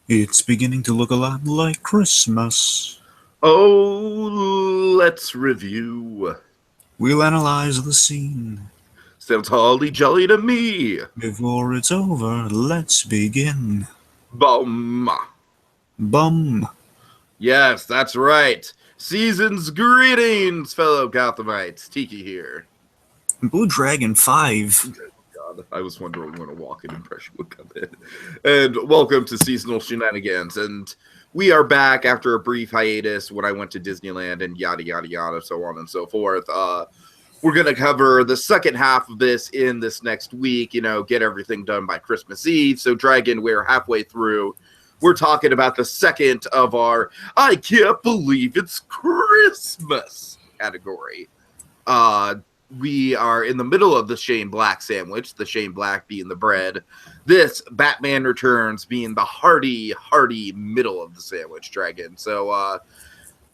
It's beginning to look a lot like Christmas. Oh, let's review. We'll analyze the scene. Sounds holly jolly to me. Before it's over, let's begin. Bum. Bum. Yes, that's right. Season's greetings, fellow Gothamites. Tiki here. Blue Dragon 5. God, I was wondering when a walk-in impression would come in. And welcome to Seasonal Shenanigans. And we are back after a brief hiatus when I went to Disneyland and yada, yada, yada, so on and so forth. We're going to cover the second half of this in this next week, get everything done by Christmas Eve. So, Dragon, we're halfway through. We're talking about the second of our I can't believe it's Christmas category. We are in the middle of the Shane Black sandwich, the Shane Black being the bread. This, Batman Returns, being the hearty middle of the sandwich, Dragon. So,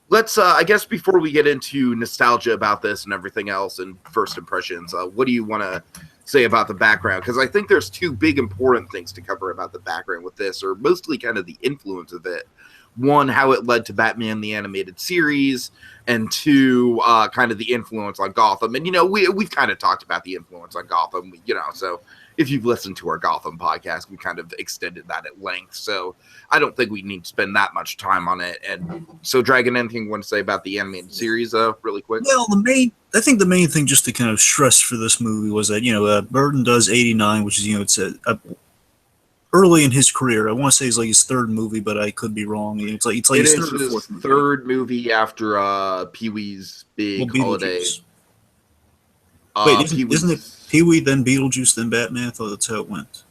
let's, I guess before we get into nostalgia about this and everything else and first impressions, what do you want to say about the background? Because I think there's two big important things to cover about the background with this, or mostly kind of the influence of it. One, how it led to Batman the Animated Series, and two, kind of the influence on Gotham. And, we've kind of talked about the influence on Gotham, so if you've listened to our Gotham podcast, we kind of extended that at length. So I don't think we need to spend that much time on it. And so, Dragon, anything you want to say about the animated series, really quick? Well, I think the main thing just to kind of stress for this movie was that, Burton does 89, which is, it's early in his career. I want to say it's like his third movie, but I could be wrong. It's like his third movie after Pee-wee's Big Holiday. Wait, isn't it Pee-wee, then Beetlejuice, then Batman? I thought that's how it went.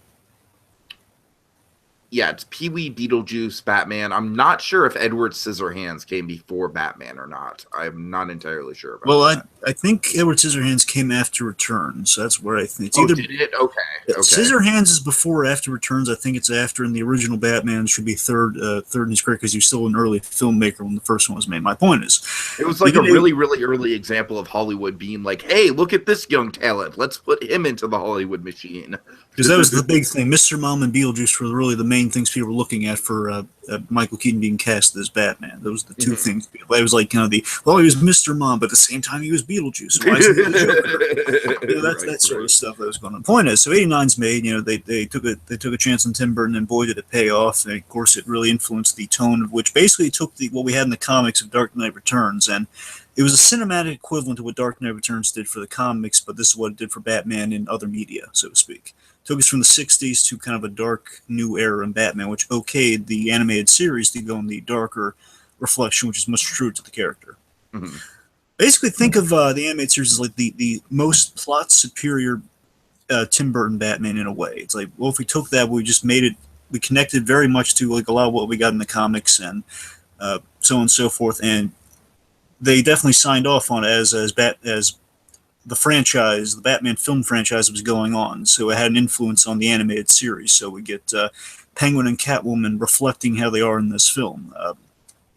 Yeah, it's Pee-wee, Beetlejuice, Batman. I'm not sure if Edward Scissorhands came before Batman or not. I'm not entirely sure about that. I think Edward Scissorhands came after Returns. So that's where I think it's either. Did it? Okay. Scissorhands is before or after Returns. I think it's after, and the original Batman should be third in his career because he was still an early filmmaker when the first one was made. My point is, it was like a really early example of Hollywood being like, "Hey, look at this young talent. Let's put him into the Hollywood machine." Because that was the big thing. Mr. Mom and Beetlejuice were really the main things people were looking at for Michael Keaton being cast as Batman. Those were the two things. It was like kind of he was Mr. Mom, but at the same time he was Beetlejuice. Why isn't he the Joker? That sort of stuff that was going on. The point is, so 89's made. They took a chance on Tim Burton, and boy did it pay off. And of course, it really influenced the tone of which basically took what we had in the comics of Dark Knight Returns, and it was a cinematic equivalent to what Dark Knight Returns did for the comics, but this is what it did for Batman in other media, so to speak. Took us from the 60s to kind of a dark new era in Batman, which okayed the animated series to go in the darker reflection, which is much truer to the character. Mm-hmm. Basically, think of the animated series as like the most plot superior Tim Burton Batman in a way. It's like, well, if we took that, we just made it, we connected very much to like a lot of what we got in the comics and so on and so forth, and they definitely signed off on it as the franchise, the Batman film franchise was going on, so it had an influence on the animated series. So we get Penguin and Catwoman reflecting how they are in this film,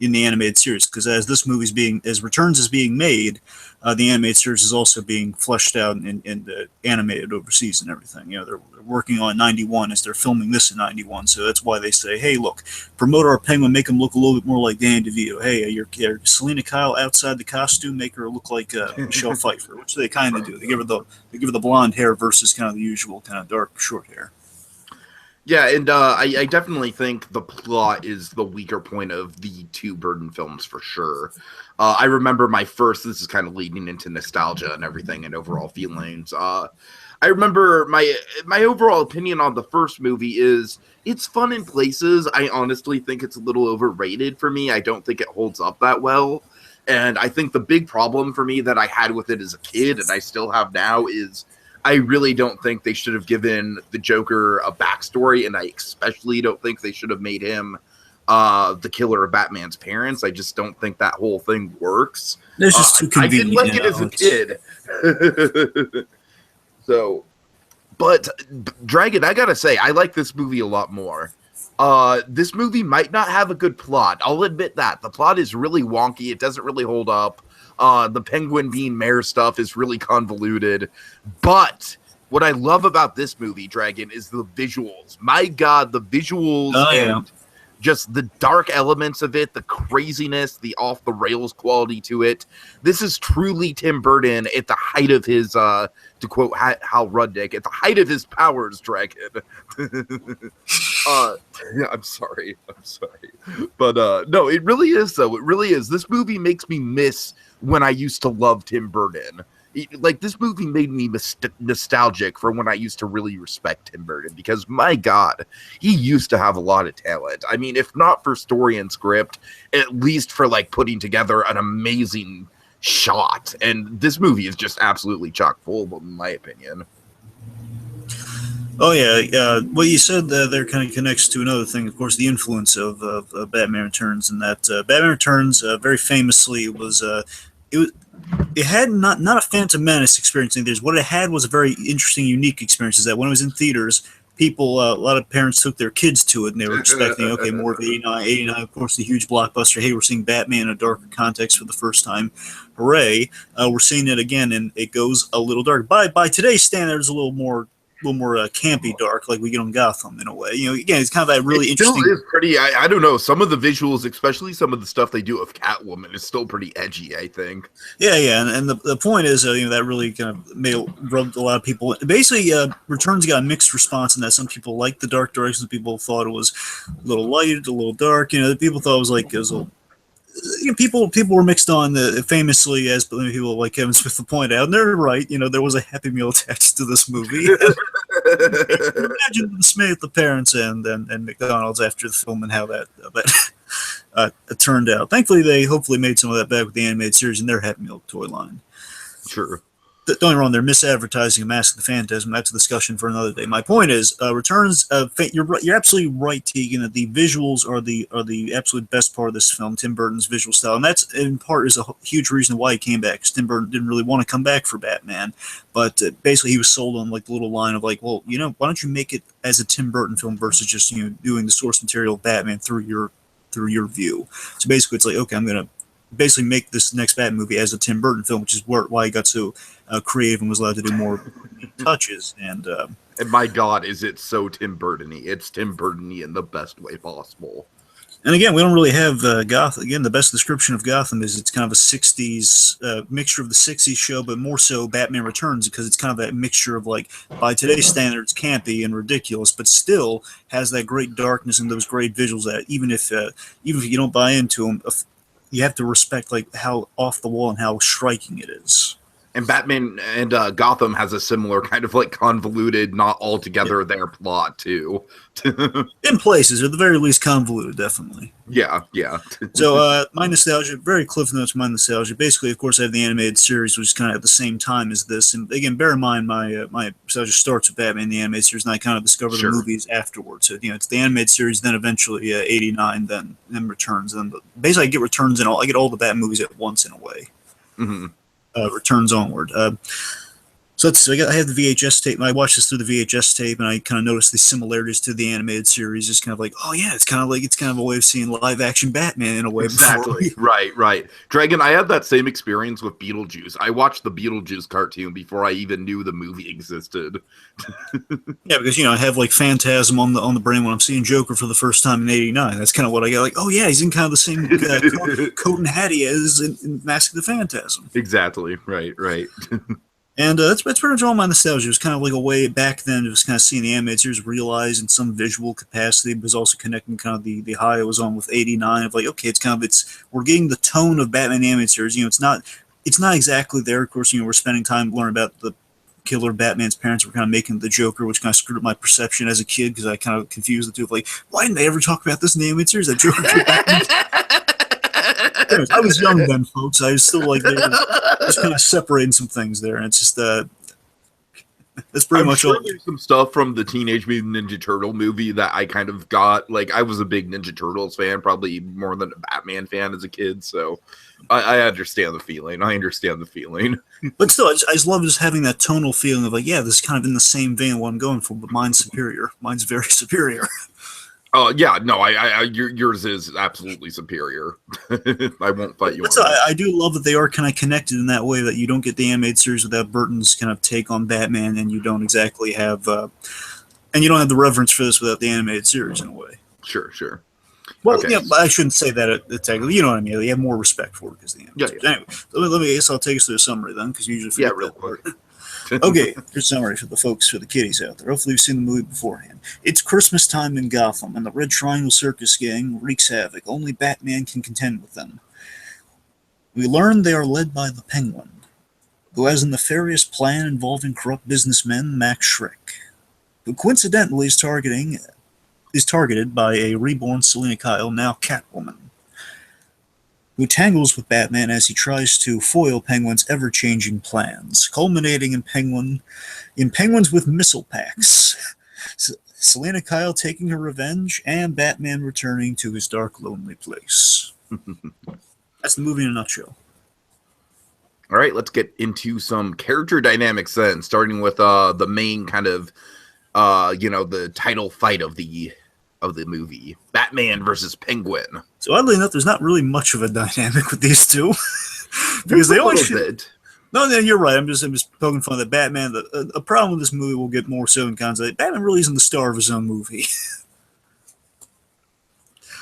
in the animated series. Because as this movie's as Returns is being made, the animated series is also being fleshed out and animated overseas and everything. They're working on 91 as they're filming this in 91. So that's why they say, hey, look, promote our Penguin, make him look a little bit more like Danny DeVito. Hey, you're Selena Kyle outside the costume, make her look like Michelle Pfeiffer, which they kind of do. They give her the blonde hair versus kind of the usual kind of dark short hair. Yeah, and I definitely think the plot is the weaker point of the two Burton films for sure. I remember this is kind of leading into nostalgia and everything and overall feelings. I remember my overall opinion on the first movie is it's fun in places. I honestly think it's a little overrated for me. I don't think it holds up that well. And I think the big problem for me that I had with it as a kid, and I still have now, is I really don't think they should have given the Joker a backstory, and I especially don't think they should have made him the killer of Batman's parents. I just don't think that whole thing works. It's just too convenient. I didn't like it as a kid. So, but Dragon, I gotta say, I like this movie a lot more. This movie might not have a good plot. I'll admit that. The plot is really wonky. It doesn't really hold up. The Penguin being mayor stuff is really convoluted. But what I love about this movie, Dragon, is the visuals. My God, the visuals and just the dark elements of it, the craziness, the off the rails quality to it. This is truly Tim Burton at the height of his, to quote Hal Rudnick, at the height of his powers, Dragon. I'm sorry. But no, it really is, though. It really is. This movie makes me miss when I used to love Tim Burton. Like, this movie made me nostalgic for when I used to really respect Tim Burton, because my God, he used to have a lot of talent. I mean, if not for story and script, at least for like putting together an amazing shot. And this movie is just absolutely chock full, in my opinion. Oh yeah, what you said there kind of connects to another thing. Of course, the influence of Batman Returns, and that Batman Returns very famously was it had not a Phantom Menace experience in theaters. What it had was a very interesting, unique experience. Is that when it was in theaters, people, a lot of parents took their kids to it, and they were expecting, okay, more of 89, of course, the huge blockbuster. Hey, we're seeing Batman in a darker context for the first time. Hooray! We're seeing it again, and it goes a little dark. By today's standards, a little more campy dark, like we get on Gotham in a way. You know, again, it's kind of that really interesting. Still is pretty. I don't know. Some of the visuals, especially some of the stuff they do of Catwoman, is still pretty edgy, I think. Yeah, and the point is, that really kind of rubbed a lot of people. Basically, Returns got a mixed response in that some people liked the dark direction, some people thought it was a little light, a little dark. The people thought it was like people were mixed on famously, as people like Kevin Smith will point out, and they're right. There was a Happy Meal attached to this movie. Imagine the dismay at the parents and McDonald's after the film and how that turned out. Thankfully, they hopefully made some of that back with the animated series in their Happy Meal toy line. Sure. Don't get me wrong, they're misadvertising a Mask of the Phantasm. That's a discussion for another day. My point is, Returns. You're absolutely right, Tegan. That the visuals are the absolute best part of this film. Tim Burton's visual style, and that's in part is a huge reason why he came back. Because Tim Burton didn't really want to come back for Batman, but basically he was sold on like the little line of like, well, why don't you make it as a Tim Burton film versus just doing the source material of Batman through your view. So basically, it's like, okay, I'm gonna basically make this next Batman movie as a Tim Burton film, which is why he got so creative and was allowed to do more touches. And my God, is it so Tim Burton-y? It's Tim Burton-y in the best way possible. And again, we don't really have Gotham. Again, the best description of Gotham is it's kind of a 60s mixture of the 60s show, but more so Batman Returns, because it's kind of that mixture of, like, by today's standards, campy and ridiculous, but still has that great darkness and those great visuals that even if you don't buy into them, you have to respect like how off the wall and how striking it is. And Batman and Gotham has a similar kind of like convoluted, not altogether their plot too. In places, at the very least, convoluted, definitely. Yeah. So my nostalgia, very Cliff Notes. My nostalgia. Basically, of course, I have the animated series, which is kind of at the same time as this. And again, bear in mind, my nostalgia starts with Batman the animated series, and I kind of discover the movies afterwards. So it's the animated series, then eventually '89, then Returns, and then basically I get Returns and I get all the Batman movies at once in a way. Mm-hmm. Returns onward. So I have the VHS tape, and I watched this through the VHS tape, and I kind of noticed the similarities to the animated series. Just kind of like, oh yeah, it's kind of a way of seeing live action Batman in a way. Exactly. Right. Dragon, I had that same experience with Beetlejuice. I watched the Beetlejuice cartoon before I even knew the movie existed. Yeah, because I have like Phantasm on the brain when I'm seeing Joker for the first time in '89. That's kind of what I got. Like, oh yeah, he's in kind of the same coat and hat he is in Mask of the Phantasm. Exactly. Right. And that's pretty much all my nostalgia. It was kind of like a way back then. It was kind of seeing the animated series realized in some visual capacity, but was also connecting kind of the high I was on with '89 of like, okay, we're getting the tone of Batman the animated series. It's not exactly there. Of course, we're spending time learning about the killer Batman's parents. We're kind of making the Joker, which kind of screwed up my perception as a kid because I kind of confused the two of like, why didn't they ever talk about this in the animated series? That Joker killed Batman. I was young then, folks. I was still like just kind of separating some things there, and it's just that's pretty much all. There's some stuff from the Teenage Mutant Ninja Turtle movie that I kind of got. Like, I was a big Ninja Turtles fan, probably more than a Batman fan as a kid. So I understand the feeling. But still, I just love just having that tonal feeling of like, yeah, this is kind of in the same vein of what I'm going for, but mine's superior. Mine's very superior. Yeah, no, yours is absolutely superior. I won't fight you on that. I do love that they are kind of connected in that way, that you don't get the animated series without Burton's kind of take on Batman, and you don't exactly have, and you don't have the reverence for this without the animated series in a way. Sure. Well, Okay. yeah, I shouldn't say that technically. You know what I mean? You have more respect for it because the Yeah, answer. Anyway, I guess I'll take us through a summary then, because you usually forget real that quick. part. Okay, here's a summary for the folks, for the kiddies out there. Hopefully you've seen the movie beforehand. It's Christmas time in Gotham, and the Red Triangle Circus Gang wreaks havoc. Only Batman can contend with them. We learn they are led by the Penguin, who has a nefarious plan involving corrupt businessman Max Schreck, who coincidentally is targeted by a reborn Selina Kyle, now Catwoman, who tangles with Batman as he tries to foil Penguin's ever-changing plans, culminating in Penguins with missile packs, Selina Kyle taking her revenge, and Batman returning to his dark, lonely place. That's the movie in a nutshell. All right, let's get into some character dynamics then, starting with the main kind of the title fight of the movie, Batman versus Penguin. So oddly enough, there's not really much of a dynamic with these two because they always should. No, you're right. I'm just poking fun at Batman. A problem with this movie we'll get more so in context. Batman really isn't the star of his own movie.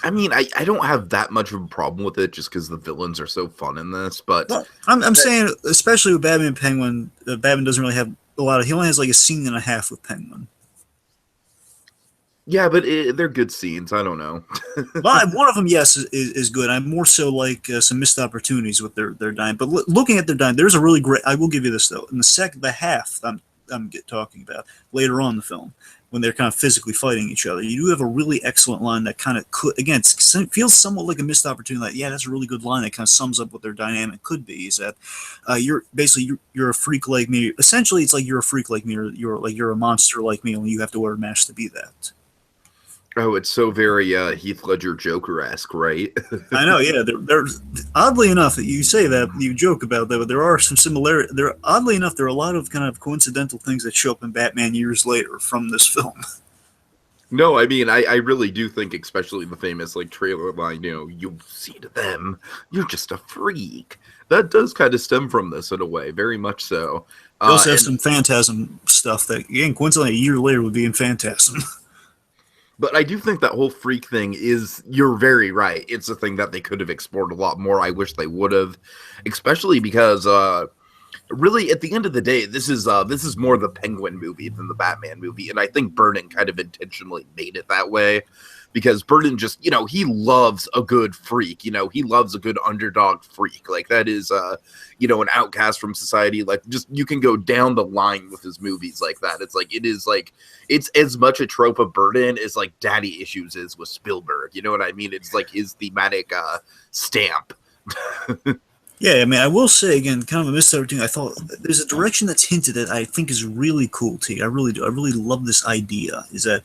I mean, I don't have that much of a problem with it just because the villains are so fun in this. But well, I'm saying, especially with Batman and Penguin, Batman doesn't really have a lot of. He only has like a scene and a half with Penguin. Yeah, but they're good scenes. I don't know. Well, one of them, yes, is good. I'm more so like some missed opportunities with their dying. But looking at their dying, there's a really great. I will give you this though. In the half I'm talking about later on in the film, when they're kind of physically fighting each other, you do have a really excellent line that kind of could, again, feels somewhat like a missed opportunity. Like, yeah, that's a really good line that kind of sums up what their dynamic could be. Is that you're a freak like me. Essentially, it's like you're a freak like me, or you're a monster like me, only you have to wear a mask to be that. Oh, it's so very Heath Ledger Joker-esque, right? I know, yeah. They're oddly enough that you say that, you joke about that, but there are some similarities. Oddly enough, there are a lot of kind of coincidental things that show up in Batman years later from this film. No, I mean, I really do think, especially the famous like trailer line, you see to them, you're just a freak. That does kind of stem from this in a way, very much so. They also have some Phantasm stuff that, again, coincidentally, a year later would be in Phantasm. But I do think that whole freak thing you're very right. It's a thing that they could have explored a lot more. I wish they would have, especially because really at the end of the day, this is more the Penguin movie than the Batman movie. And I think Burton kind of intentionally made it that way because Burton just, he loves a good freak. He loves a good underdog freak. Like that is, an outcast from society. Like just, you can go down the line with his movies like that. It's as much a trope of Burton as like Daddy Issues is with Spielberg. You know what I mean? It's like his thematic stamp. Yeah, I mean, I will say again, kind of a missed opportunity. I thought there's a direction that's hinted at I think is really cool, T. I really do. I really love this idea. Is that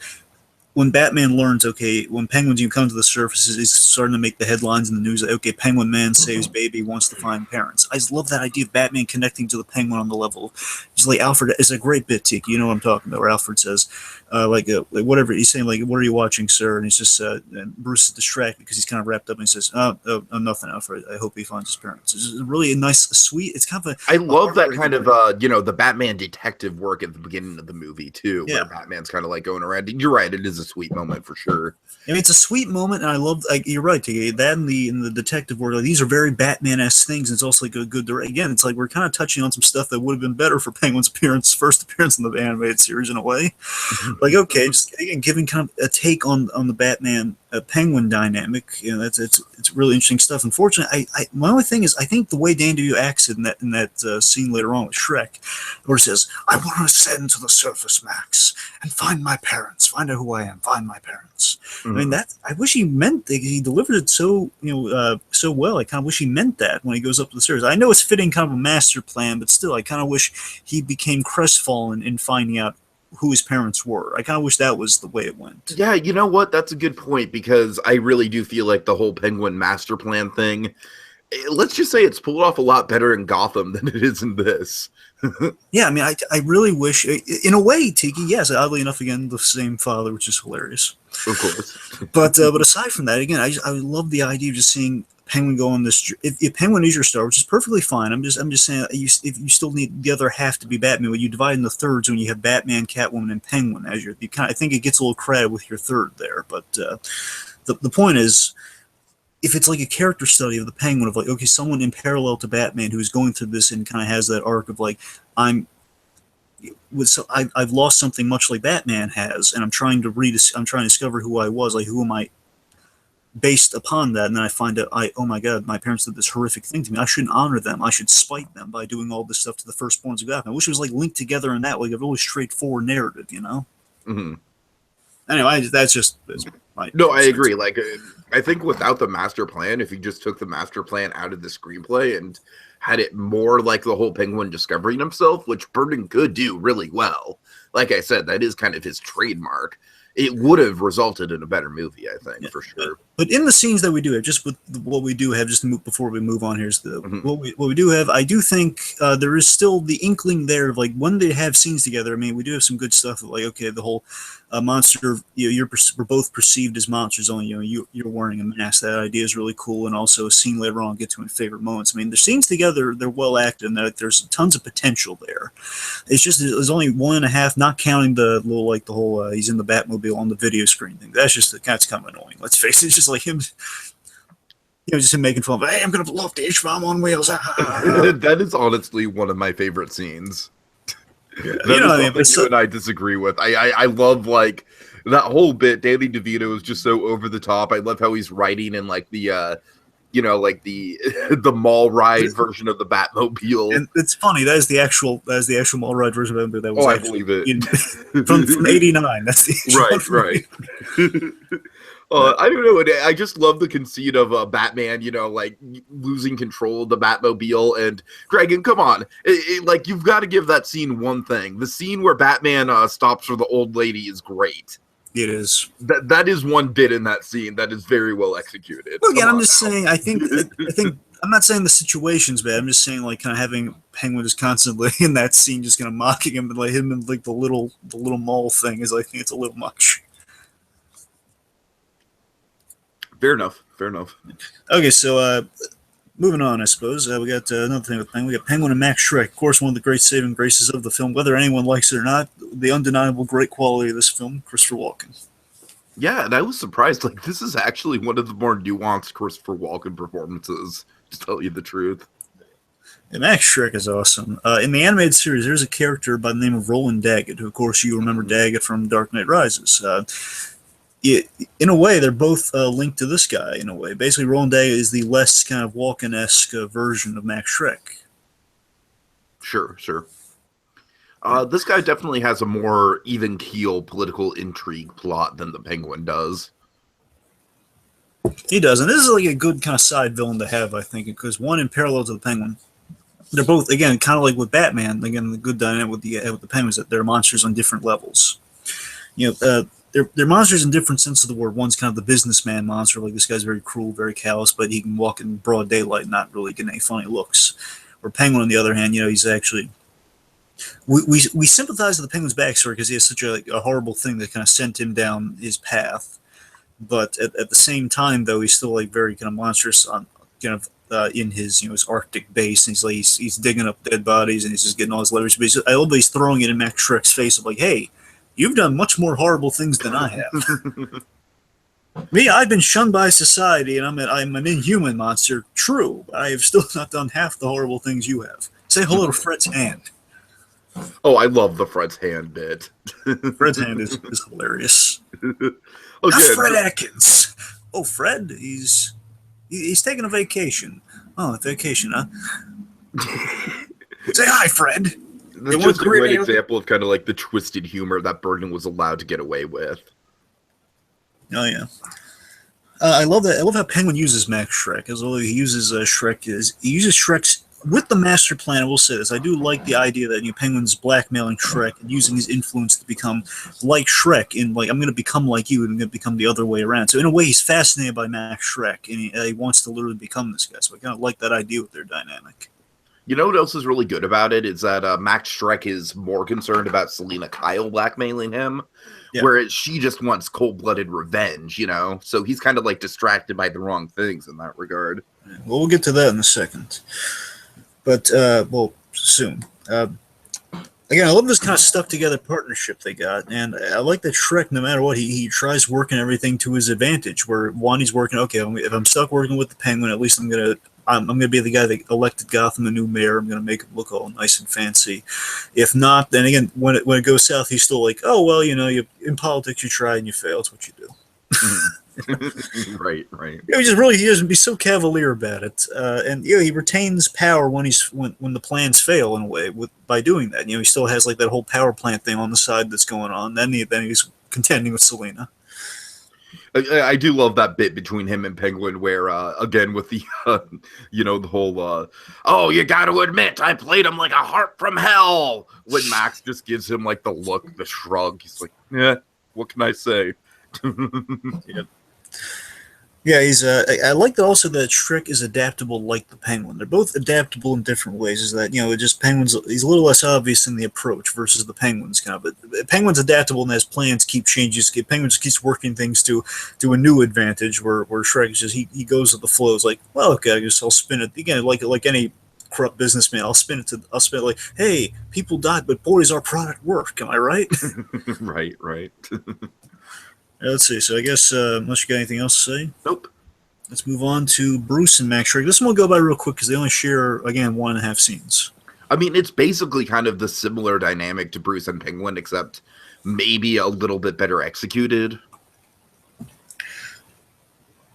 when Batman learns, okay, when Penguins come to the surface, he's starting to make the headlines in the news. Like, okay, Penguin Man saves baby, wants to find parents. I just love that idea of Batman connecting to the Penguin on the level. Just like Alfred, it's a great bit, Tiki. You know what I'm talking about? Where Alfred says, like whatever he's saying, like, "What are you watching, sir?" And he's just, and Bruce is distracted because he's kind of wrapped up, and he says, "Oh, nothing, Alfred. I hope he finds his parents." It's just really a nice, sweet. It's kind of I love that kind of the Batman detective work at the beginning of the movie too, where Batman's kind of like going around. You're right, it is a sweet moment for sure. I mean, it's a sweet moment, and I love. You're right, Tiki. That and the detective work. Like, these are very Batman-esque things. And it's also like a good. Again, it's like we're kind of touching on some stuff that would have been better for Penguin's first appearance in the animated series in a way. Like, okay, just again, giving kind of a take on the Batman Penguin dynamic. It's really interesting stuff. Unfortunately, my only thing is I think the way Dan DeVito acts in that scene later on with Shrek, where he says, "I want to ascend to the surface, Max, and find my parents. Find out who I am. Find my parents." I mean, I wish he meant that. He delivered it so so well. I kind of wish he meant that when he goes up to the stairs. I know it's fitting kind of a master plan, but still, I kind of wish he became crestfallen in finding out who his parents were. I kind of wish that was the way it went. Yeah, you know what? That's a good point because I really do feel like the whole Penguin master plan thing, let's just say it's pulled off a lot better in Gotham than it is in this. Yeah, I mean, I really wish, in a way, Tiki, yes, oddly enough, again, the same father, which is hilarious. Of course. But aside from that, again, I love the idea of just seeing Penguin go on this. If Penguin is your star, which is perfectly fine. I'm just saying, if you still need the other half to be Batman, when you divide into thirds, when you have Batman, Catwoman, and Penguin as your, I think it gets a little crowded with your third there. But the point is, if it's like a character study of the Penguin of like, okay, someone in parallel to Batman who's going through this and kind of has that arc of like, I've lost something much like Batman has, and I'm trying to discover who I was, like who am I based upon that, and then I find out, oh my god, my parents did this horrific thing to me. I shouldn't honor them. I should spite them by doing all this stuff to the firstborns of Gotham. I wish it was like linked together in that way, like a really straightforward narrative, you know? Mm-hmm. Anyway, that's my. No, I agree. Like, I think without the master plan, if you just took the master plan out of the screenplay and had it more like the whole Penguin discovering himself, which Burton could do really well. Like I said, that is kind of his trademark. It would have resulted in a better movie, I think, for sure. But in the scenes that we do have, just with what we do have, just to before we move on, here's what we do have. I do think there is still the inkling there of like when they have scenes together. I mean, we do have some good stuff. Like, okay, the whole monster, we're both perceived as monsters. Only you're wearing a mask. That idea is really cool, and also a scene later on I'll get to in favorite moments. I mean, the scenes together, they're well acted, and there's tons of potential there. It's just there's only 1.5, not counting the little the whole he's in the Batmobile on the video screen thing. That's kind of annoying. Let's face it. It's just like him, just him making fun of, hey, I'm gonna blow up the H-bomb on wheels. That is honestly one of my favorite scenes. Yeah, you and I disagree with. I love like that whole bit. Danny DeVito is just so over the top. I love how he's riding in like the the mall ride version of the Batmobile. And it's funny. That is the actual mall ride version of it. That was I believe it. From '89. That's the right. I don't know. I just love the conceit of Batman, like losing control of the Batmobile. And Dragon, come on, like you've got to give that scene one thing. The scene where Batman stops for the old lady is great. It is. That is one bit in that scene that is very well executed. Well, again, I'm just saying. I think I'm not saying the situation's bad. I'm just saying like kind of having Penguin just constantly in that scene, just kind of mocking him and like him and like the little mall thing is. I think it's a little much. Fair enough. Okay, so moving on, I suppose. We got another thing with Penguin. We got Penguin and Max Schreck. Of course, one of the great saving graces of the film. Whether anyone likes it or not, the undeniable great quality of this film, Christopher Walken. Yeah, and I was surprised. Like, this is actually one of the more nuanced Christopher Walken performances, to tell you the truth. And Max Schreck is awesome. In the animated series, there's a character by the name of Roland Daggett, who, of course, you remember Daggett from Dark Knight Rises. In a way, they're both linked to this guy, in a way. Basically, Roland Daggett is the less kind of Walken-esque version of Max Schreck. Sure. This guy definitely has a more even-keel political intrigue plot than the Penguin does. He does, and this is like a good kind of side villain to have, I think, because one, in parallel to the Penguin, they're both, again, kind of like with Batman, again, the good dynamic with the Penguins, that they're monsters on different levels. They're monsters in different sense of the word. One's kind of the businessman monster, like this guy's very cruel, very callous, but he can walk in broad daylight and not really get any funny looks. Or Penguin, on the other hand, he's actually... We sympathize with the Penguin's backstory because he has such a horrible thing that kind of sent him down his path. But at the same time, though, he's still like very kind of monstrous on in his his Arctic base, and he's digging up dead bodies and he's just getting all his leverage. But I love that he's throwing it in Max Schreck's face of like, hey, you've done much more horrible things than I have. Me, I've been shunned by society, and I'm an inhuman monster. True, but I have still not done half the horrible things you have. Say hello to Fred's hand. Oh, I love the Fred's hand bit. Fred's hand is hilarious. Okay. Fred Atkins. Oh, Fred, he's taking a vacation. Oh, a vacation, huh? Say hi, Fred. That's just a great example of kind of like the twisted humor that Burton was allowed to get away with. Oh yeah, I love that. I love how Penguin uses Max Schreck. As well, he uses Shrek's with the master plan. I will say this: I do like the idea that Penguin's blackmailing Schreck and using his influence to become like Schreck. In like, I'm going to become like you, and I'm going to become the other way around. So in a way, he's fascinated by Max Schreck, and he wants to literally become this guy. So I kind of like that idea with their dynamic. You know what else is really good about it is that Max Schreck is more concerned about Selina Kyle blackmailing him, whereas she just wants cold-blooded revenge, So he's kind of like distracted by the wrong things in that regard. Well, we'll get to that in a second. But, soon. Again, I love this kind of stuck together partnership they got, and I like that Shrek. No matter what, he tries working everything to his advantage. Where one, he's working. Okay, if I'm stuck working with the Penguin, at least I'm gonna be the guy that elected Gotham a new mayor. I'm gonna make it look all nice and fancy. If not, then again, when it goes south, he's still like, oh well, in politics you try and you fail. It's what you do. Right. He doesn't be so cavalier about it, and he retains power when the plans fail in a way by doing that. He still has like that whole power plant thing on the side that's going on. Then he's contending with Selena. I do love that bit between him and Penguin where, again, with the, the whole, oh, you got to admit, I played him like a harp from hell. When Max just gives him like the look, the shrug. He's like, yeah, what can I say? Yep. Yeah, I like that also that Shrek is adaptable like the Penguin. They're both adaptable in different ways. Is that he's a little less obvious in the approach versus the Penguin's kind of. But Penguin's adaptable and has plans, keep changes. Penguin just keeps working things to a new advantage. Where Shrek is just he goes with the flow. It's like, well, okay, I guess I'll spin it again, like any corrupt businessman. I'll spin it like, hey, people died, but boy, does our product work. Am I right? Right. Let's see. So I guess unless you got anything else to say, Nope. let's move on to Bruce and Max Shrek. This one will go by real quick because they only share again 1.5 scenes. I mean, it's basically kind of the similar dynamic to Bruce and Penguin, except maybe a little bit better executed.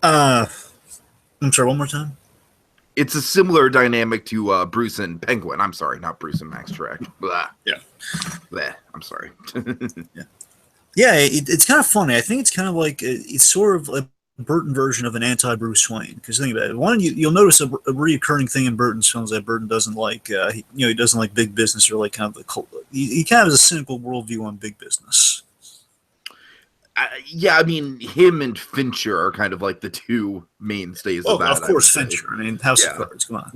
I'm sorry. One more time. It's a similar dynamic to Bruce and Penguin. I'm sorry, not Bruce and Max Shrek. Blah. Yeah. Blah. I'm sorry. Yeah. Yeah, it's kind of funny. I think it's kind of like it's sort of a Burton version of an anti-Bruce Wayne. Because think about it. One, you'll notice a reoccurring thing in Burton's films that Burton doesn't like. He doesn't like big business or like kind of the cult. He kind of has a cynical worldview on big business. Yeah, I mean, him and Fincher are kind of like the two mainstays of that. Of course, Fincher. I mean, House of Cards. Come on.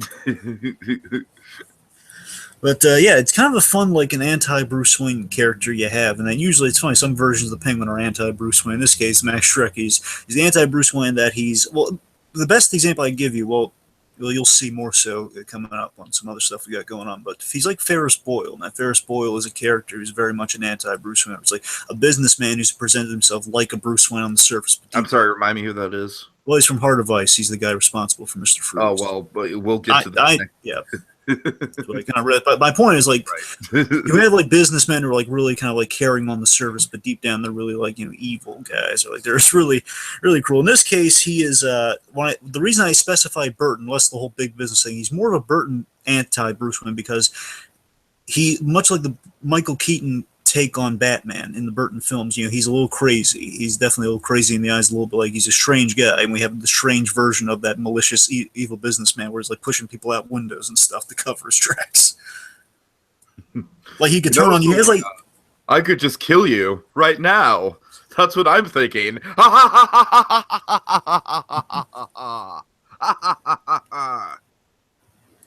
But it's kind of a fun, like an anti-Bruce Wayne character you have, and then usually it's funny. Some versions of the Penguin are anti-Bruce Wayne. In this case, Max Shrek, he's the anti-Bruce Wayne that he's the best example I can give you. You'll see more so coming up on some other stuff we got going on. But he's like Ferris Boyle. Now, Ferris Boyle is a character who's very much an anti-Bruce Wayne. It's like a businessman who's presented himself like a Bruce Wayne on the surface. I'm sorry, remind me who that is. Well, he's from Heart of Ice. He's the guy responsible for Mr. Freeze. Oh, well, we'll get to that. Yeah. So I kind of read, but my point is like you have like businessmen who are like really kind of like carrying on the service, but deep down they're really like evil guys, or like they're just really cruel. In this case, he is the reason I specify Burton, less the whole big business thing. He's more of a Burton anti-Bruce Wayne because he, much like the Michael Keaton take on Batman in the Burton films, he's a little crazy. He's definitely a little crazy in the eyes, a little bit like he's a strange guy, and we have the strange version of that malicious, evil businessman where he's like pushing people out windows and stuff to cover his tracks. Like he could turn on you. He's like, I could just kill you right now. That's what I'm thinking.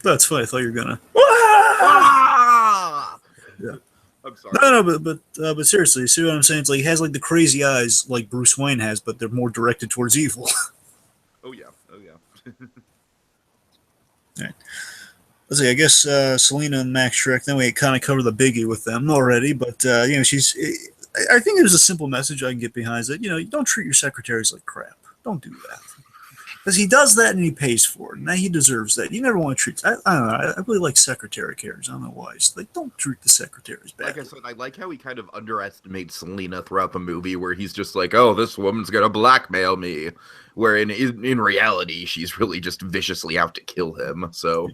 That's funny. I thought you were gonna. Yeah. I'm sorry. No, but seriously, you see what I'm saying? It's like he has like the crazy eyes like Bruce Wayne has, but they're more directed towards evil. Oh yeah. All right. Let's see. I guess Selena and Max Shrek. Then we kind of covered the biggie with them already, but she's. I think there's a simple message I can get behind is that you don't treat your secretaries like crap. Don't do that. Because he does that and he pays for it. Now he deserves that. You never want to treat. I don't know. I really like secretary characters. I don't know why. It's like don't treat the secretaries bad. Like I said, I like how he kind of underestimates Selena throughout the movie, where he's just like, "Oh, this woman's gonna blackmail me," where in reality she's really just viciously out to kill him. So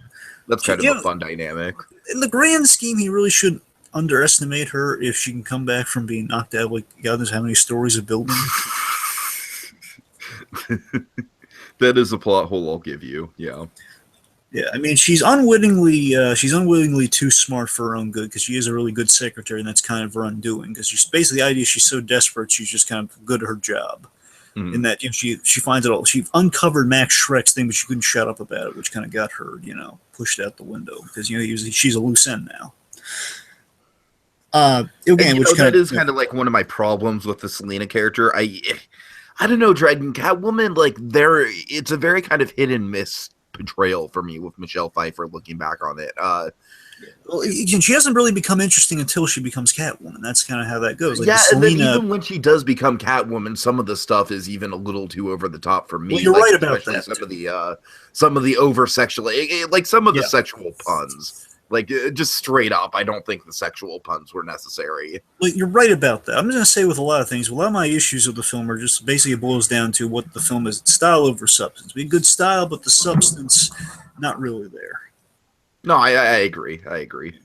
that's kind of a fun dynamic. In the grand scheme, he really should underestimate her if she can come back from being knocked out. Like God knows how many stories of building. That is a plot hole I'll give you. Yeah. Yeah, I mean, she's unwittingly too smart for her own good because she is a really good secretary, and that's kind of her undoing. Because she's basically the idea she's so desperate, she's just kind of good at her job. Mm-hmm. In that she finds it all. She uncovered Max Shrek's thing, but she couldn't shut up about it, which kind of got her, pushed out the window because she's a loose end now. Again, that is kind of like one of my problems with the Selena character. I don't know, Dragon Catwoman, like it's a very kind of hit and miss portrayal for me with Michelle Pfeiffer looking back on it. Well, she hasn't really become interesting until she becomes Catwoman. That's kind of how that goes. Like yeah, Selena, and then even when she does become Catwoman, some of the stuff is even a little too over the top for me. Well, you're like, right about especially that. some of the over sexual, like some of the Yeah. sexual puns. Like, just straight up, I don't think the sexual puns were necessary. Well, you're right about that. I'm just going to say with a lot of things, a lot of my issues with the film are just basically boils down to what the film is, style over substance. Be good style, but the substance not really there. No, I agree. I agree.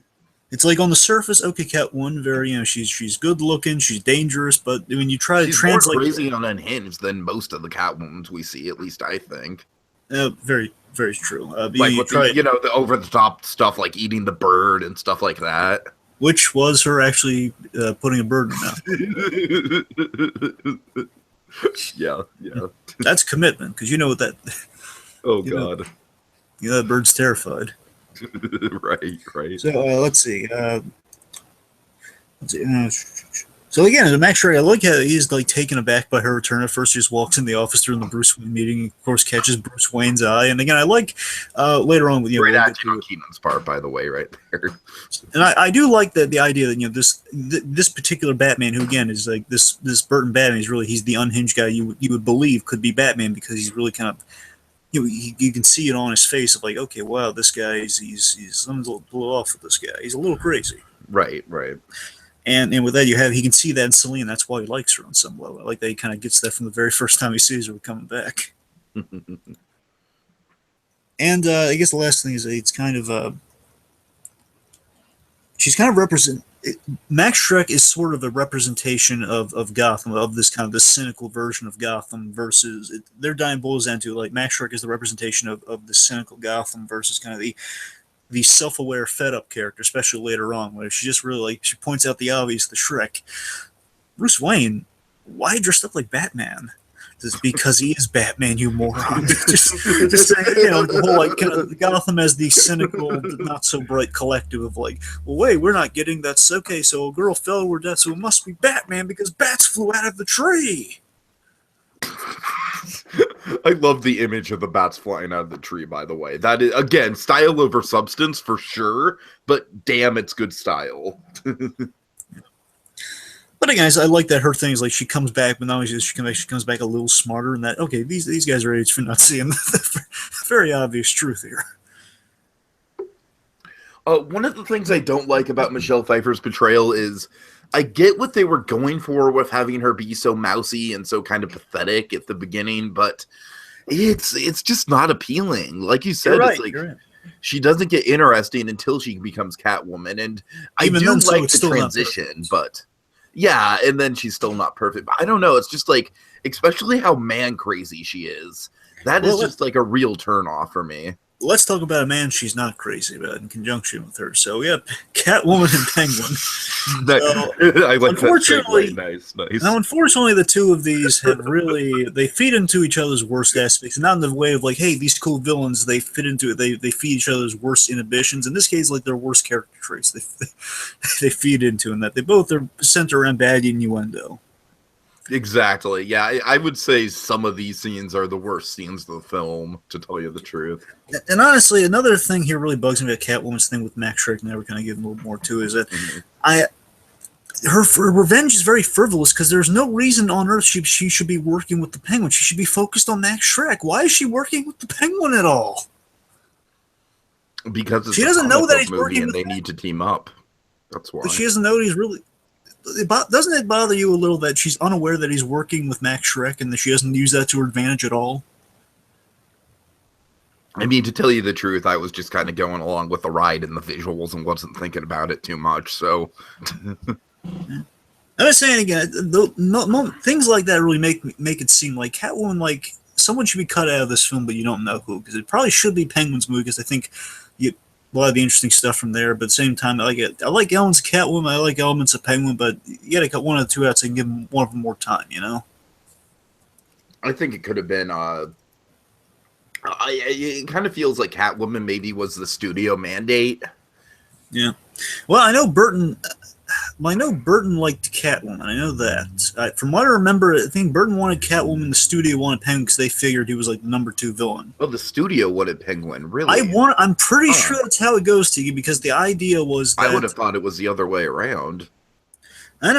It's like on the surface, okay, Catwoman, very, she's good looking, she's dangerous, but when you try to translate, more crazy and unhinged than most of the Catwomans we see, at least I think. Very, very true. Like with the over the top stuff, like eating the bird and stuff like that. Which was her actually putting a bird in her mouth. Yeah. That's commitment, because you know what that. Oh God. That bird's terrified. Right. So let's see. So again, Max Shrek, I like how he's like taken aback by her return. At first, he just walks in the office during the Bruce Wayne meeting. Of course, catches Bruce Wayne's eye. And again, I like later on with right at John Keenan's part, by the way, right there. And I do like the idea that this particular Batman, who again is like this Burton Batman, he's the unhinged guy you would believe could be Batman, because he's really kind of. You can see it on his face of like, okay, wow, this guy he's something's a little off with this guy. He's a little crazy. Right. And with that, he can see that in Selena. That's why he likes her on some level. I like that he kind of gets that from the very first time he sees her coming back. And I guess the last thing is it's kind of she's kind of Max Shrek is sort of a representation of Gotham, of this kind of the cynical version of Gotham versus their dying boils down to like Max Shrek is the representation of the cynical Gotham versus kind of the self-aware fed-up character, especially later on, where she just really she points out the obvious, the Shrek. Bruce Wayne, why dressed up like Batman? Just because he is Batman, you moron. just the whole like kind of Gotham as the cynical, not so bright collective of like, well, wait, we're not getting that's okay. So a girl fell to her death, so it must be Batman because bats flew out of the tree. I love the image of the bats flying out of the tree, by the way. That is, again, style over substance for sure, but damn, it's good style. But again, I like that her thing is like she comes back, but not only does she come back, she comes back a little smarter, and that, okay, these guys are idiots for not seeing the very obvious truth here. One of the things I don't like about Michelle Pfeiffer's portrayal is I get what they were going for with having her be so mousy and so kind of pathetic at the beginning, but it's just not appealing. Like you said, right, it's like she doesn't get interesting until she becomes Catwoman, and Even I do then, so like it's the still transition, but yeah, and then she's still not perfect. But I don't know. It's just like, especially how man crazy she is. That is just like a real turnoff for me. Let's talk about a man she's not crazy about in conjunction with her. So we have Catwoman and Penguin. I like unfortunately, that. Nice. Now, unfortunately, the two of these have they feed into each other's worst aspects, not in the way of like, hey, these cool villains. They fit into it. They feed each other's worst inhibitions. In this case, like their worst character traits. They feed into, and that they both are centered around bad innuendo. Exactly. Yeah, I would say some of these scenes are the worst scenes of the film, to tell you the truth. And honestly, another thing here really bugs me about Catwoman's thing with Max Shrek, and we're kind of getting a little more to, is that her revenge is very frivolous because there's no reason on earth she should be working with the Penguin. She should be focused on Max Shrek. Why is she working with the Penguin at all? Because she doesn't know that he's working and they need to team up. That's why. But she doesn't know that he's really. Doesn't it bother you a little that she's unaware that he's working with Max Shrek and that she doesn't use that to her advantage at all? I mean, to tell you the truth, I was just kind of going along with the ride and the visuals and wasn't thinking about it too much. So, I'm just saying again, things like that really make it seem like Catwoman, like someone should be cut out of this film, but you don't know who, because it probably should be Penguin's movie, because I think you. A lot of the interesting stuff from there, but at the same time, I like it. I like elements of Catwoman. I like elements of Penguin, but you got to cut one of the two out so you can give one of them more time. You know. I think it could have been. It kind of feels like Catwoman maybe was the studio mandate. Yeah. Well, I know Burton. Well, I know Burton liked Catwoman. I know that. From what I remember, I think Burton wanted Catwoman. The studio wanted Penguin because they figured he was like the number 2 villain. Oh, the studio wanted Penguin, really? I'm pretty sure that's how it goes, Tiki, because the idea was that I would have thought it was the other way around. I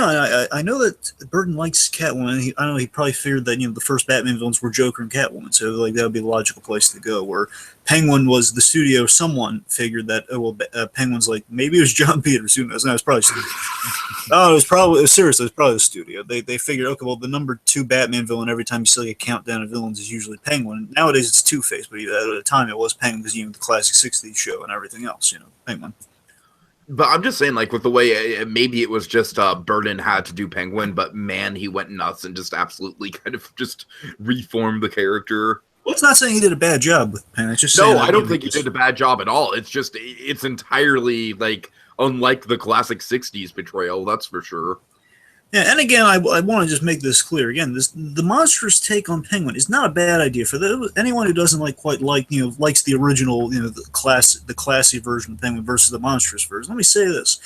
know that Burton likes Catwoman. I know he probably figured that the first Batman villains were Joker and Catwoman, so like that would be a logical place to go. Where Penguin was the studio. Someone figured that Penguin's like maybe it was John Peters. Who knows? No, it was probably seriously, it was probably the studio. They figured, okay, well the number 2 Batman villain every time you see like a countdown of villains is usually Penguin. Nowadays it's Two-Face, but at the time it was Penguin because the classic '60s show and everything else. Penguin. But I'm just saying, like, with the way maybe it was just Burton had to do Penguin, but man, he went nuts and just absolutely kind of just reformed the character. Well, it's not saying he did a bad job with Penguin. It's just no, I don't think he did a bad job at all. It's just it's entirely like unlike the classic '60s portrayal. That's for sure. Yeah, and again, I want to just make this clear. Again, the monstrous take on Penguin is not a bad idea for anyone who doesn't likes the original, the classy version of Penguin versus the monstrous version. Let me say this.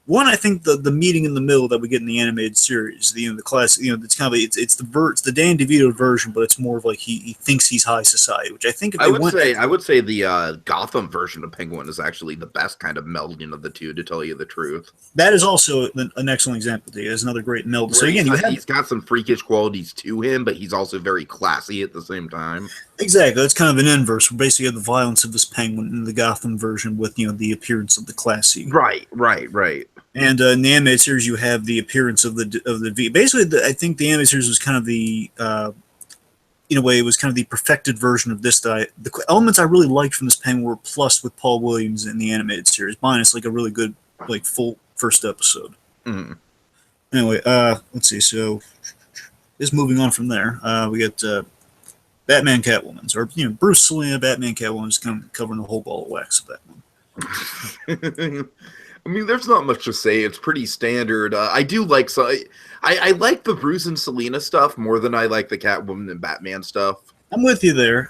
One, I think the meeting in the middle that we get in the animated series, the classic, it's kind of it's the Dan DeVito version, but it's more of like he thinks he's high society, which I think I would say the Gotham version of Penguin is actually the best kind of melding of the two, to tell you the truth. That is also an excellent example. It's another great meld. So again, he's got some freakish qualities to him, but he's also very classy at the same time. Exactly, that's kind of an inverse. We basically have the violence of this Penguin in the Gotham version with the appearance of the classy. Right. And in the animated series, you have the appearance of the V. Basically, I think the animated series was kind of the, in a way, it was kind of the perfected version of this. The elements I really liked from this Penguin were plus with Paul Williams in the animated series, minus like a really good, like full first episode. Mm-hmm. Anyway, let's see. So, just moving on from there, we got Batman Catwoman's, or Bruce Selina Batman Catwoman's kind of covering the whole ball of wax of that one. I mean, there's not much to say. It's pretty standard. I do like I like the Bruce and Selina stuff more than I like the Catwoman and Batman stuff. I'm with you there.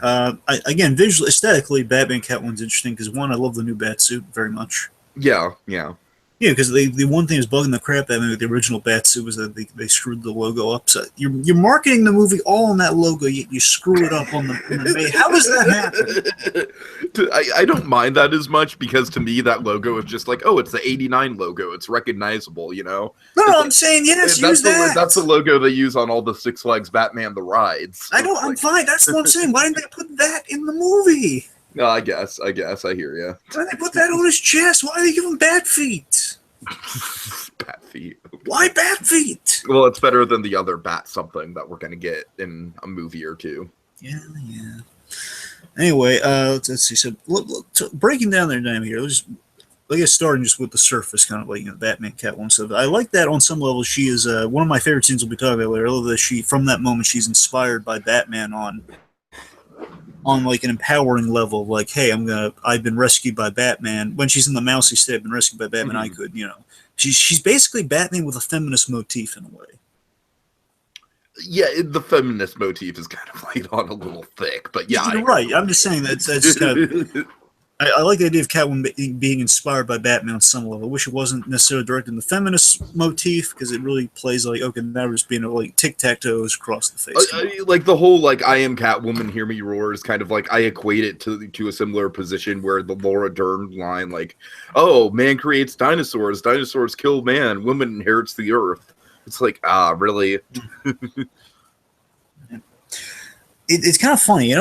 Again, visually, aesthetically, Batman Catwoman's interesting because one, I love the new Batsuit very much. Yeah. Yeah, because the one thing that's bugging the crap out of me with the original Batsuit was that they screwed the logo up. So you're marketing the movie all on that logo, yet you screw it up on the How does that happen? I don't mind that as much because to me that logo is just like, oh, it's the '89 logo. It's recognizable, No, I'm saying yes, use that. That's the logo they use on all the Six Flags Batman the rides. I'm fine. That's what I'm saying. Why didn't they put that in the movie? No, I guess. I hear you. Why did they put that on his chest? Why did they give him bat feet? Bat feet. Why bat feet? Well, it's better than the other bat something that we're going to get in a movie or two. Yeah. Anyway, let's see. So, breaking down their dynamic here, let's get starting just with the surface, kind of like Batman Catwoman stuff. I like that on some level. She is one of my favorite scenes we'll be talking about later. I love that from that moment, she's inspired by Batman on like an empowering level, like, hey, I've been rescued by Batman. When she's in the mousy state, I've been rescued by Batman. I could, she's basically Batman with a feminist motif in a way. Yeah, the feminist motif is kind of laid on a little thick, but yeah, you're right. I'm just saying that's just kind of. I like the idea of Catwoman being inspired by Batman on some level. I wish it wasn't necessarily directed in the feminist motif because it really plays like, okay, now we're just being like tic-tac-toes across the face. Like the whole like I am Catwoman, hear me roar is kind of like I equate it to a similar position where the Laura Dern line like, oh, man creates dinosaurs, dinosaurs kill man, woman inherits the earth. It's like, really? It's kind of funny,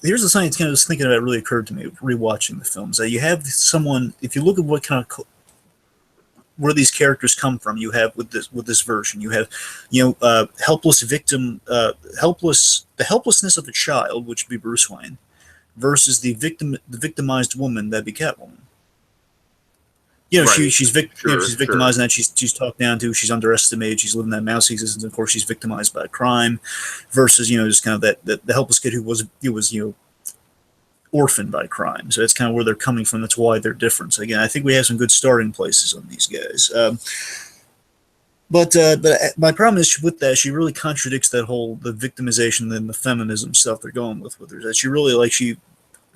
here's the science kind of was thinking about. It really occurred to me rewatching the films that you have someone. If you look at what kind of where these characters come from, you have with this version, you have helpless victim, the helplessness of a child, which would be Bruce Wayne, versus the victimized woman, that'd be Catwoman. Right. She's victimized, and that she's talked down to, she's underestimated, she's living that mousy existence, and of course she's victimized by crime, versus just kind of that the helpless kid who was orphaned by crime. So that's kind of where they're coming from. That's why they're different. So again, I think we have some good starting places on these guys. But my problem is with that, she really contradicts that whole the victimization and the feminism stuff they're going with her. That she really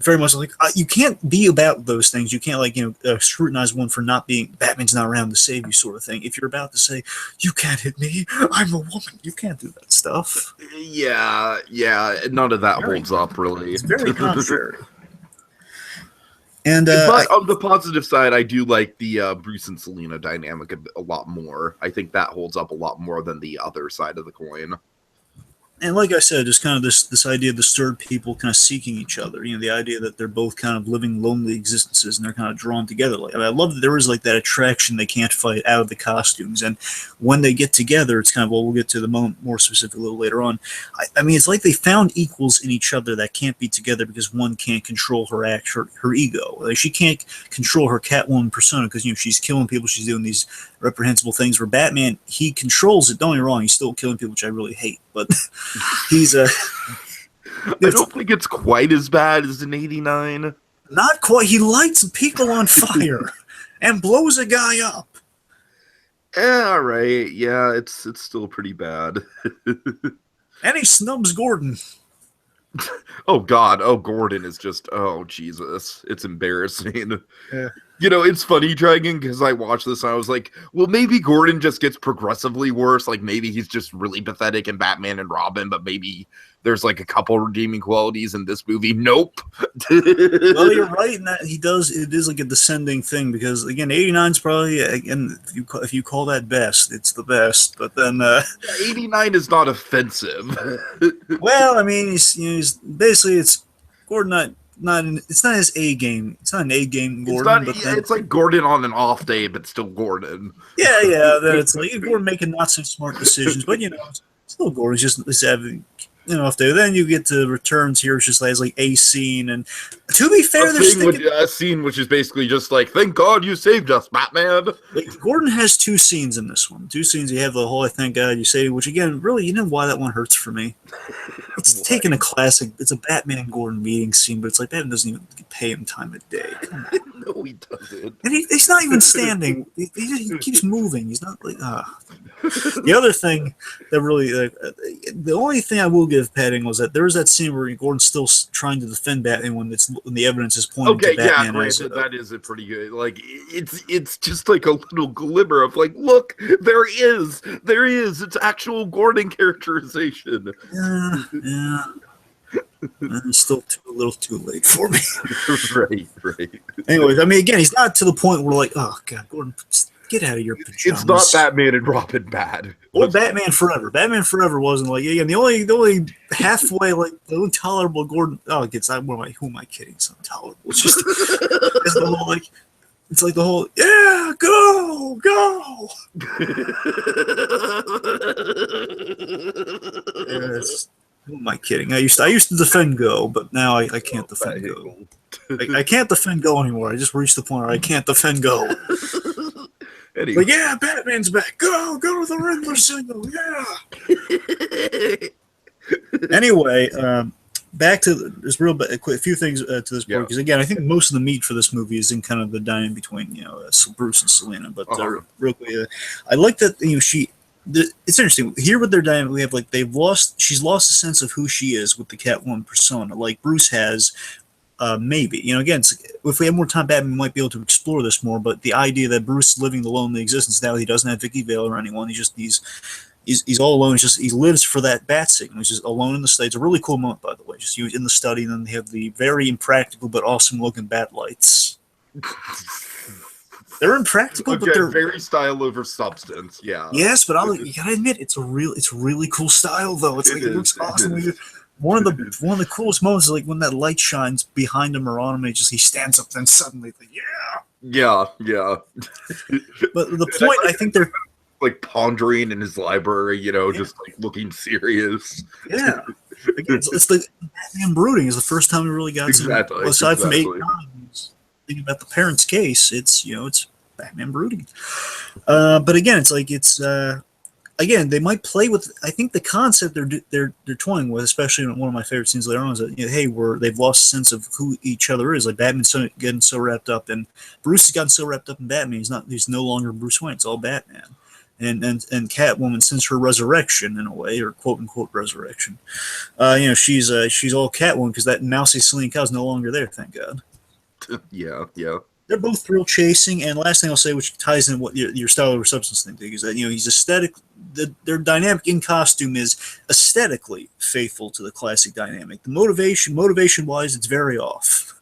very much like you can't be about those things. You can't scrutinize one for not being Batman's not around to save you sort of thing. If you're about to say you can't hit me, I'm a woman, you can't do that stuff. Yeah, none of that holds up really. It's very contrary. And but on the positive side, I do like the Bruce and Selina dynamic a lot more. I think that holds up a lot more than the other side of the coin. And like I said, just kind of this idea of the third people kind of seeking each other. The idea that they're both kind of living lonely existences and they're kind of drawn together. I love that there is like that attraction they can't fight out of the costumes. And when they get together, it's kind of, well, we'll get to the moment more specific a little later on. I mean, it's like they found equals in each other that can't be together because one can't control her ego. Like, she can't control her Catwoman persona because, she's killing people. She's doing these reprehensible things. Where Batman, he controls it. Don't get me wrong. He's still killing people, which I really hate. But he's I don't think it's quite as bad as in '89. Not quite. He lights people on fire and blows a guy up. All right. Yeah, it's still pretty bad. And he snubs Gordon. Oh God. Oh, Gordon is just. Oh Jesus. It's embarrassing. Yeah. It's funny, Dragon, because I watched this and I was like, well, maybe Gordon just gets progressively worse. Like, maybe he's just really pathetic in Batman and Robin, but maybe there's like a couple redeeming qualities in this movie. Nope. Well, you're right in that he does. It is like a descending thing because, again, 89 is probably, again, if you call that best, it's the best. But then 89 is not offensive. Well, I mean, he's basically, it's Gordon it's not his A game. It's not an A game Gordon. It's like Gordon on an off day, but still Gordon. Yeah. Then it's like Gordon making not so smart decisions, but still Gordon's just having off day. Then you get to Returns here, which just has like a scene, and to be fair, a scene which is basically just like, thank God you saved us, Batman. Like, Gordon has two scenes in this one. Two scenes. You have the whole "thank God you saved," which again, really, why that one hurts for me. It's taking a classic. It's a Batman and Gordon meeting scene, but it's like Batman doesn't even pay him time of day. Come on. No, he doesn't. And he's not even standing. He keeps moving. He's not like. The other thing that really, the only thing I will give padding was that there was that scene where Gordon's still trying to defend Batman when the evidence is pointing to Batman. Granted, that is a pretty good. Like, it's just like a little glimmer of like, look, there is, it's actual Gordon characterization. Yeah. It's still a little too late for me. Right. Anyways, I mean, again, he's not to the point where like, oh God, Gordon, get out of your pajamas. It's not Batman and Robin bad. Or Batman Forever. Batman Forever wasn't like, again, the only halfway, like, the only tolerable Gordon. Oh, it gets, who am I kidding? It's not tolerable. It's just, it's the whole, like, it's like the whole, yeah, go. Who am I kidding? I used to defend Go, but now I can't defend Go. I can't defend Go anymore. I just reached the point where I can't defend Go. Anyway. Like, yeah, Batman's back. Go to the Riddler single. Yeah. Anyway, back to this a few things to this point, because again, I think most of the meat for this movie is in kind of the dynamic between Bruce and Selina. But real quick, I like that it's interesting here with their dynamic. We have like she's lost a sense of who she is with the Catwoman persona, like Bruce has. Maybe again, if we have more time, Batman might be able to explore this more. But the idea that Bruce is living the lonely existence now, he doesn't have Vicky Vale or anyone. He's all alone. He lives for that bat signal. He's just alone in the state. It's a really cool moment, by the way. Just in the study, and then they have the very impractical but awesome looking bat lights. They're impractical, but they're very style over substance. Yeah. Yes, but you gotta admit, it's really cool style though. It looks awesome. One of the coolest moments is like when that light shines behind him or on him, and he stands up, then suddenly, like, yeah. But the point, I think they're like pondering in his library, just like looking serious. Yeah, it's the Batman brooding is the first time we really got aside from 8 times thinking about the parents' case. It's Batman brooding, but again, again, they might play with. I think the concept they're toying with, especially in one of my favorite scenes later on, is that they've lost a sense of who each other is. Like Batman's getting so wrapped up, and Bruce has gotten so wrapped up in Batman. He's no longer Bruce Wayne. It's all Batman. and Catwoman since her resurrection in a way, or quote unquote resurrection. She's all Catwoman because that mousy Selena Kyle is no longer there. Thank God. Yeah. They're both thrill chasing, and last thing I'll say, which ties in what your style over substance thing, is that he's aesthetic. Their dynamic in costume is aesthetically faithful to the classic dynamic. The motivation wise, it's very off.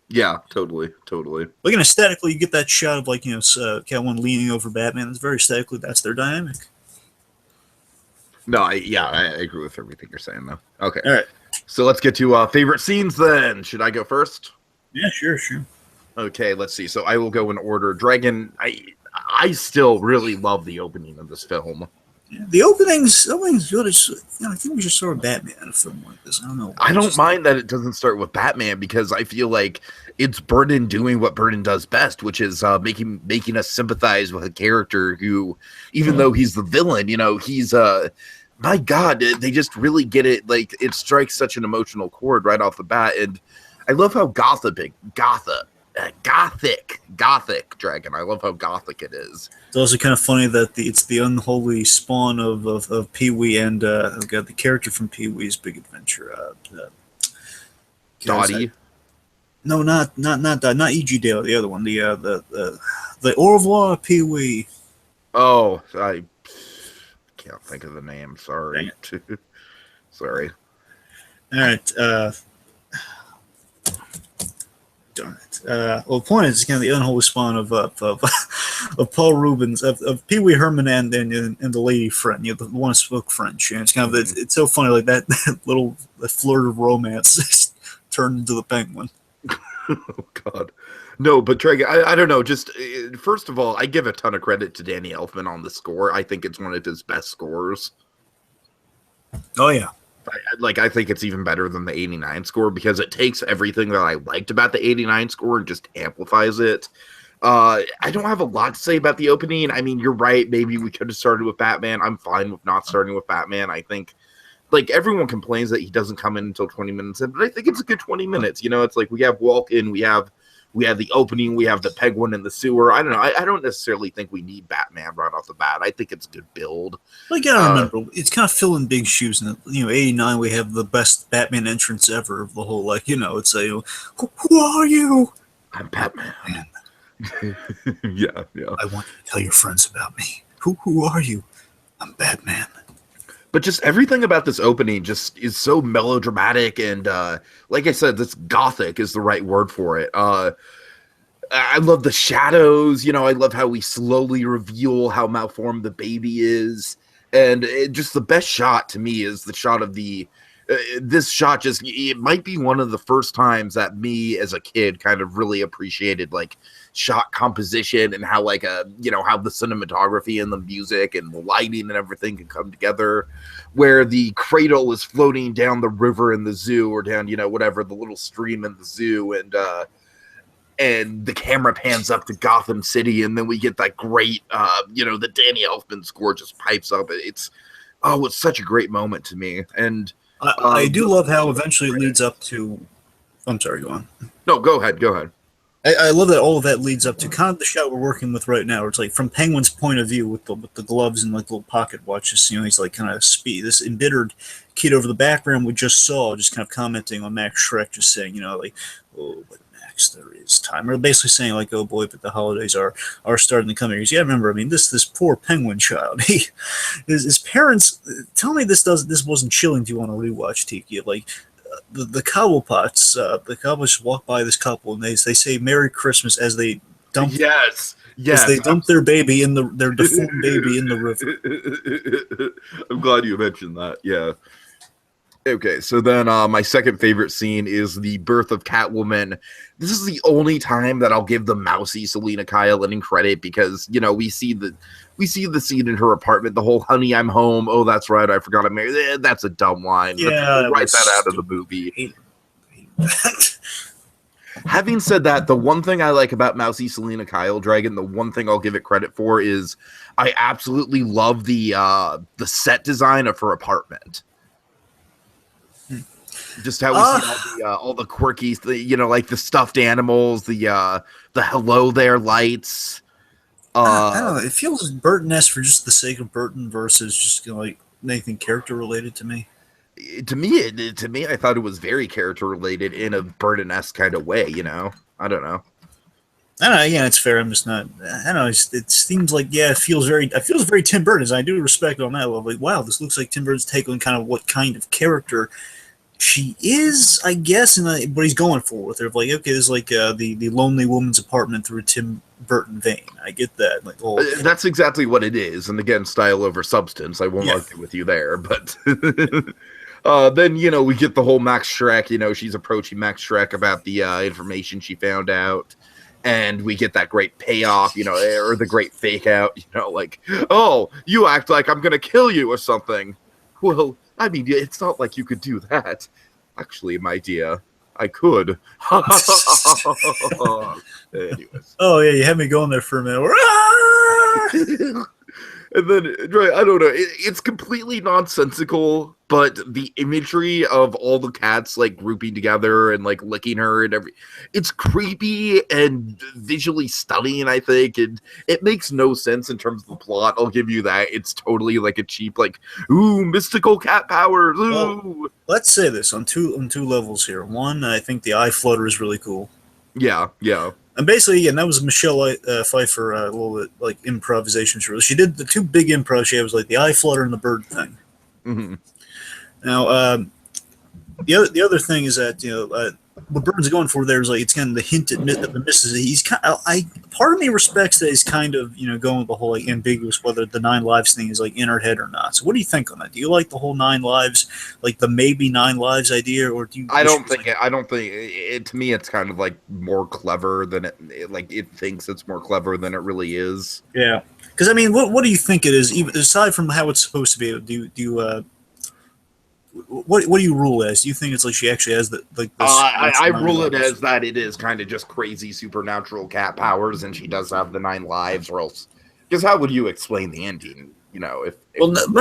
Yeah, totally. Like, and aesthetically, you get that shot of Catwoman leaning over Batman. It's very aesthetically, that's their dynamic. No, I agree with everything you're saying though. Okay, all right. So let's get to favorite scenes then. Should I go first? Yeah, sure. Okay, let's see. So I will go in order. Dragon, I still really love the opening of this film. Yeah, the opening's good. I think we should start with Batman in a film like this. I don't know. I don't mind that it doesn't start with Batman because I feel like it's Burton doing what Burton does best, which is making us sympathize with a character who, even though he's the villain, he's my God, they just really get it. Like, it strikes such an emotional chord right off the bat, and I love how Gothic Dragon. I love how Gothic it is. It's also kind of funny that it's the unholy spawn of Pee-wee and the character from Pee-wee's Big Adventure. Dottie. No, not E.G. Dale. The other one. The Au revoir Pee-wee. Oh, I can't think of the name. Sorry. Sorry. All right. Darn it. Well, the point is, it's kind of the unholy spawn of Paul Rubens, of Pee Wee Herman and the lady friend, the one who spoke French. And it's kind of it's so funny, like that little flirt of romance turned into the Penguin. Oh God, no! But Dragon, I don't know. Just first of all, I give a ton of credit to Danny Elfman on the score. I think it's one of his best scores. Oh yeah. I think it's even better than the 89 score because it takes everything that I liked about the 89 score and just amplifies it. I don't have a lot to say about the opening. I mean, you're right. Maybe we could have started with Batman. I'm fine with not starting with Batman. I think, everyone complains that he doesn't come in until 20 minutes in, but I think it's a good 20 minutes. It's like we have walk-in, we have the opening, we have the Penguin in the sewer. I don't know. I don't necessarily think we need Batman right off the bat. I think it's a good build. Well, you gotta remember, it's kind of filling big shoes. In 89, we have the best Batman entrance ever of the whole, it's who are you? I'm Batman. Yeah. I want you to tell your friends about me. Who are you? I'm Batman. But just everything about this opening just is so melodramatic, and like I said, this Gothic is the right word for it. I love the shadows. I love how we slowly reveal how malformed the baby is, and just the best shot to me is the shot of this shot. It might be one of the first times that me as a kid kind of really appreciated shot composition and how how the cinematography and the music and the lighting and everything can come together, where the cradle is floating down the river in the zoo, or down whatever, the little stream in the zoo, and the camera pans up to Gotham City, and then we get that great the Danny Elfman score just pipes up. It's such a great moment to me. And I do love how eventually it leads up to. I'm sorry, go on. No, go ahead. I love that all of that leads up to kind of the shot we're working with right now. Where it's from Penguin's point of view with the gloves and little pocket watches. He's kind of this embittered kid over the background we just saw, just kind of commenting on Max Schreck, just saying, oh, but Max, there is time. Or basically saying oh boy, but the holidays are starting to come here. Yeah, remember, this poor Penguin child. His parents tell me this wasn't chilling to you on a rewatch, Tiki. The Cobblepots, the Cobblepots walk by this couple and they say Merry Christmas as they dump as they dump their baby their deformed baby in the river. I'm glad you mentioned that. Yeah. Okay, so then my second favorite scene is the birth of Catwoman. This is the only time that I'll give the mousy Selena Kyle any credit because we see the scene in her apartment, the whole "honey, I'm home. Oh, that's right, I forgot I'm married." That's a dumb line. Yeah, write that out of the movie. Having said that, the one thing I like about mousy Selena Kyle, Dragon, the one thing I'll give it credit for is I absolutely love the set design of her apartment. Just how we see all the quirky, the stuffed animals, the hello there lights. I don't know. It feels Burton-esque for just the sake of Burton versus just like anything character related to me. To me, I thought it was very character related in a Burton-esque kind of way. I don't know. I don't know. Yeah, it's fair. I'm just not. I don't know. It seems like it feels very. It feels very Tim Burton. I do respect on that level. Like, wow, this looks like Tim Burton's take on kind of what kind of character she is, I guess, and what he's going for with her. Like, okay, there's like the lonely woman's apartment through a Tim Burton vein. I get that. Like, that's exactly what it is. And again, style over substance. I won't argue with you there, but. Then, we get the whole Max Schreck, she's approaching Max Schreck about the information she found out. And we get that great payoff, or the great fake out, like, oh, you act like I'm going to kill you or something. Well, I mean, it's not like you could do that. Actually, my dear, I could. Anyways. Oh, yeah, you had me going there for a minute. And then, I don't know, it's completely nonsensical, but the imagery of all the cats, like, grouping together and, like, licking her and it's creepy and visually stunning, I think, and it makes no sense in terms of the plot, I'll give you that. It's totally, like, a cheap, like, ooh, mystical cat powers, ooh! Well, let's say this on two levels here. One, I think the eye flutter is really cool. Yeah. And basically, again, that was Michelle Pfeiffer, a little bit like improvisation. She did the two big improvs. She had was like the eye flutter and the bird thing. Mm-hmm. Now, the other thing is that what Burton's going for there is like it's kind of the hint at the misses. He's kind of, part of me respects that he's kind of going with the whole like ambiguous whether the 9 lives thing is like in her head or not. So what do you think on that? Do you like the whole 9 lives, like the maybe 9 lives idea, or do you? I don't think it. To me, it's kind of like more clever than it thinks it's more clever than it really is. Yeah, because I mean, what do you think it is? Even aside from how it's supposed to be, do you? What do you rule as? Do you think it's like she actually has I rule it as that it is kind of just crazy supernatural cat powers, and she does have the 9 lives, or else. Because how would you explain the ending? No,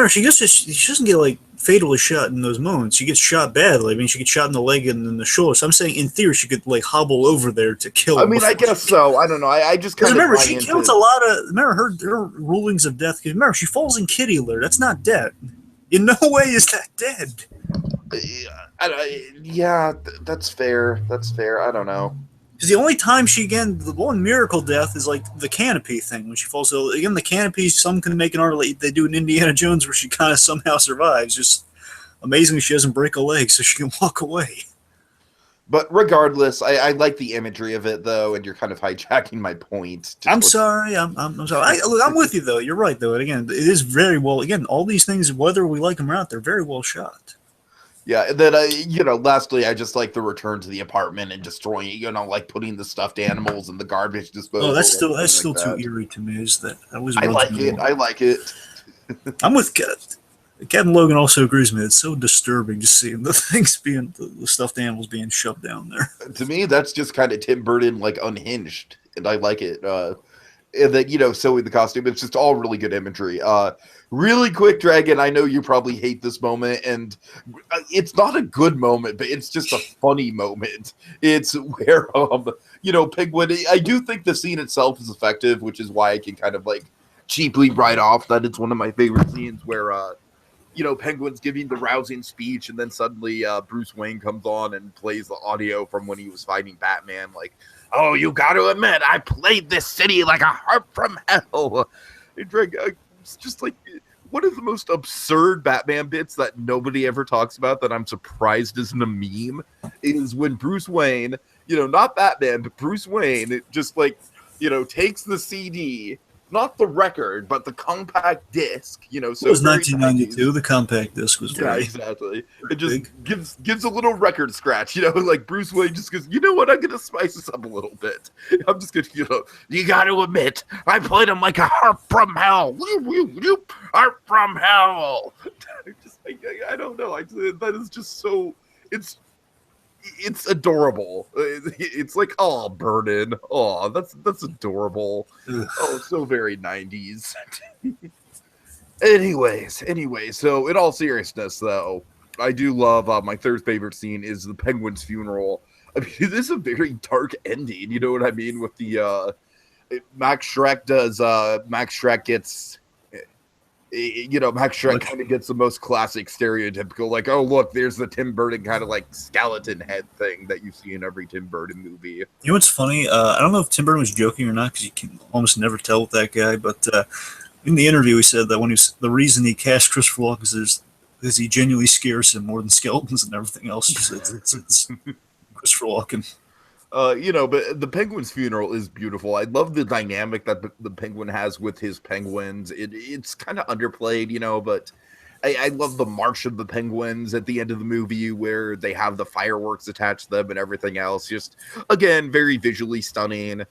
she doesn't get like fatally shot in those moments. She gets shot badly. I mean, she gets shot in the leg and in the shoulder. So I'm saying, in theory, she could like hobble over there to kill. I mean, I guess so. I don't know. I just kind of remember she kills a lot of. Remember her rulings of death. Remember she falls in kitty litter. That's not dead. In no way is that dead. Yeah, that's fair. That's fair. I don't know. Because the only time the one miracle death is like the canopy thing when she falls. So again, the canopy, some can make an art like they do in Indiana Jones where she kind of somehow survives. Just amazing she doesn't break a leg so she can walk away. But regardless, I like the imagery of it, though, and you're kind of hijacking my point. I'm sorry. I'm sorry. I'm with you, though. You're right, though. And again, it is very well. Again, all these things, whether we like them or not, they're very well shot. Yeah, and then, lastly, I just like the return to the apartment and destroying it, like putting the stuffed animals in the garbage disposal. Oh, that's still too eerie to me. Is that I like it. I'm with Kevin Logan also agrees with me. It's so disturbing to see the things the stuffed animals being shoved down there. To me, that's just kind of Tim Burton, like, unhinged, and I like it. And then, so with the costume, it's just all really good imagery. Really quick, Dragon, I know you probably hate this moment, and it's not a good moment, but it's just a funny moment. It's where, Penguin, I do think the scene itself is effective, which is why I can kind of, like, cheaply write off that it's one of my favorite scenes where, Penguin's giving the rousing speech, and then suddenly Bruce Wayne comes on and plays the audio from when he was fighting Batman, like, oh, you got to admit, I played this city like a harp from hell. It's just like one of the most absurd Batman bits that nobody ever talks about that I'm surprised isn't a meme is when Bruce Wayne, not Batman, but Bruce Wayne, it just like, takes the CD, not the record, but the compact disc, so it was 1992. The compact disc was very exactly. It just gives a little record scratch, like Bruce Wayne just goes, you know what? I'm gonna spice this up a little bit. I'm just gonna, you got to admit, I played him like a harp from hell. Harp from hell. I don't know. That is just so. It's adorable. It's like, oh, Burden. Oh, that's adorable. Ugh. Oh, so very 90s. Anyways, so in all seriousness, though, I do love my third favorite scene is the Penguin's funeral. I mean, this is a very dark ending. You know what I mean? With the Max Shrek does. Max Shrek gets. Max Shrek kind of gets the most classic stereotypical, like, oh, look, there's the Tim Burton kind of like skeleton head thing that you see in every Tim Burton movie. You know what's funny? I don't know if Tim Burton was joking or not, because you can almost never tell with that guy, but in the interview he said that the reason he cast Christopher Walken is because he genuinely scares him more than skeletons and everything else. It's Christopher Walken. But the Penguin's funeral is beautiful. I love the dynamic that the Penguin has with his penguins. It's kind of underplayed, but I love the march of the penguins at the end of the movie where they have the fireworks attached to them and everything else. Just, again, very visually stunning.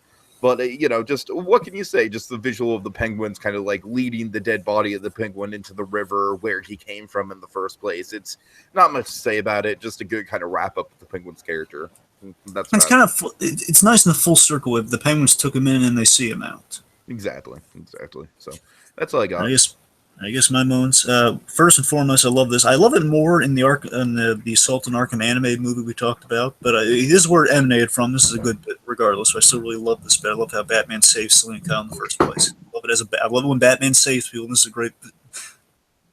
But, just what can you say? Just the visual of the penguins kind of like leading the dead body of the penguin into the river where he came from in the first place. It's not much to say about it. Just a good kind of wrap up of the penguin's character. It's kind of it's nice in the full circle if the penguins took him in and they see him out. Exactly. So that's all I got. I guess my moments. First and foremost, I love this. I love it more in the Assault on Arkham animated movie we talked about, but this is where it emanated from. This is a good bit, regardless. So I still really love this bit. I love how Batman saves Selina Kyle in the first place. I love it when Batman saves people. And this is a great.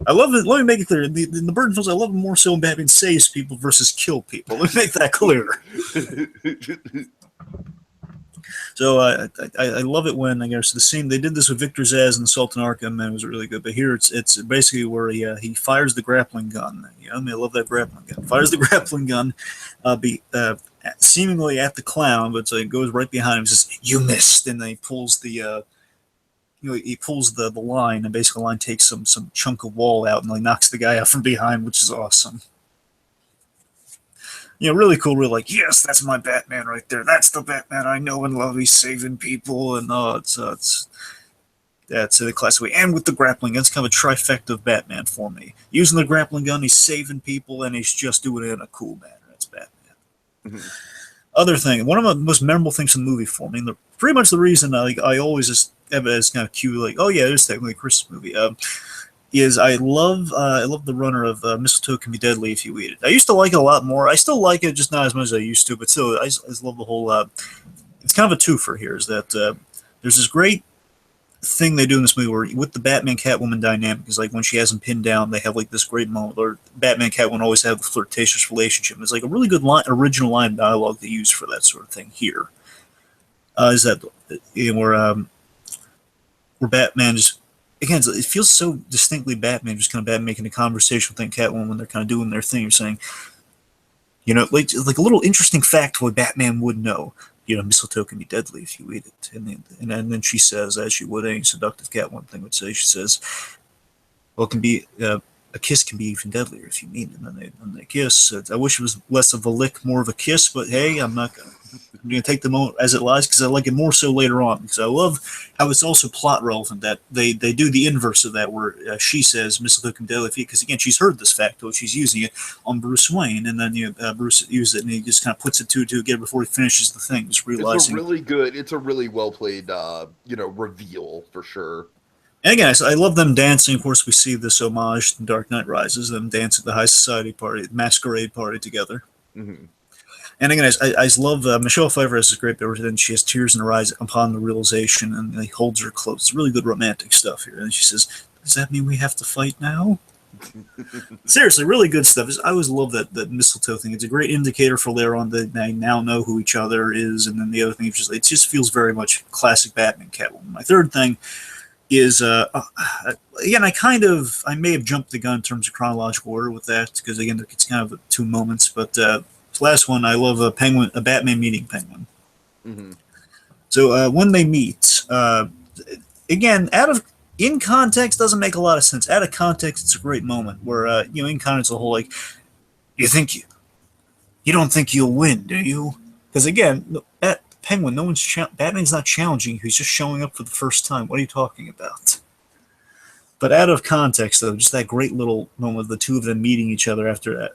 I love it. Let me make it clear. In the Burton films, I love it more so when Batman saves people versus kill people. Let me make that clear. So I love it when, I guess, the scene they did this with Victor Zsasz in Assault on Arkham, and it was really good. But here it's basically where he fires the grappling gun. I love that grappling gun. Fires the grappling gun, seemingly at the clown, but so it goes right behind him. Says, "You missed," and then he pulls the. He pulls the line, and basically the line takes some chunk of wall out, and he knocks the guy out from behind, which is awesome. Really cool. Really like, yes, that's my Batman right there. That's the Batman I know and love. He's saving people, and that's the classic way. And with the grappling gun, it's kind of a trifecta of Batman for me. Using the grappling gun, he's saving people, and he's just doing it in a cool manner. That's Batman. Mm-hmm. Other thing, one of the most memorable things in the movie for me, and pretty much the reason I always just have it as kind of cue, like, oh yeah, it is technically a Christmas movie, is I love the runner of Mistletoe Can Be Deadly If You Eat It. I used to like it a lot more. I still like it, just not as much as I used to, but still, I just love the whole, it's kind of a twofer here, is that there's this great thing they do in this movie where with the Batman Catwoman dynamic is like when she has him pinned down, they have like this great moment where Batman Catwoman always have the flirtatious relationship. It's like a really good original line of dialogue they use for that sort of thing here. Is that where Batman just, again, it feels so distinctly Batman, just kind of Batman making a conversation with Catwoman when they're kind of doing their thing, saying, like a little interesting fact what Batman would know. Mistletoe can be deadly if you eat it. And then she says, as she would any seductive Catwoman thing would say, she says, well, it can be, a kiss can be even deadlier if you mean it. And then they kiss. I wish it was less of a lick, more of a kiss, but hey, I'm going to take the moment as it lies because I like it more so later on. Because I love how it's also plot relevant that they do the inverse of that, where she says mistletoe can be deadly, because again she's heard this fact, but she's using it on Bruce Wayne, and then Bruce uses it and he just kind of puts it two together before he finishes the thing, just realizing it's a really well played reveal for sure. And again, I love them dancing. Of course, we see this homage to Dark Knight Rises, them dancing at the high society party, masquerade party together. Mm-hmm. And again, I love Michelle Pfeiffer has this great bit where then she has tears in her eyes upon the realization, and he holds her close. It's really good romantic stuff here. And she says, "Does that mean we have to fight now?" Seriously, really good stuff. I always love that mistletoe thing. It's a great indicator for later on that they now know who each other is. And then the other thing is it just feels very much classic Batman Catwoman. My third thing is, again, I may have jumped the gun in terms of chronological order with that, because again, it's kind of two moments, but last one, I love a Batman meeting Penguin. Mm-hmm. So when they meet, again, in context doesn't make a lot of sense. Out of context, it's a great moment where in context, the whole like, you don't think you'll win, do you? Because again, at Penguin, Batman's not challenging you. He's just showing up for the first time. What are you talking about? But out of context, though, just that great little moment of the two of them meeting each other after that.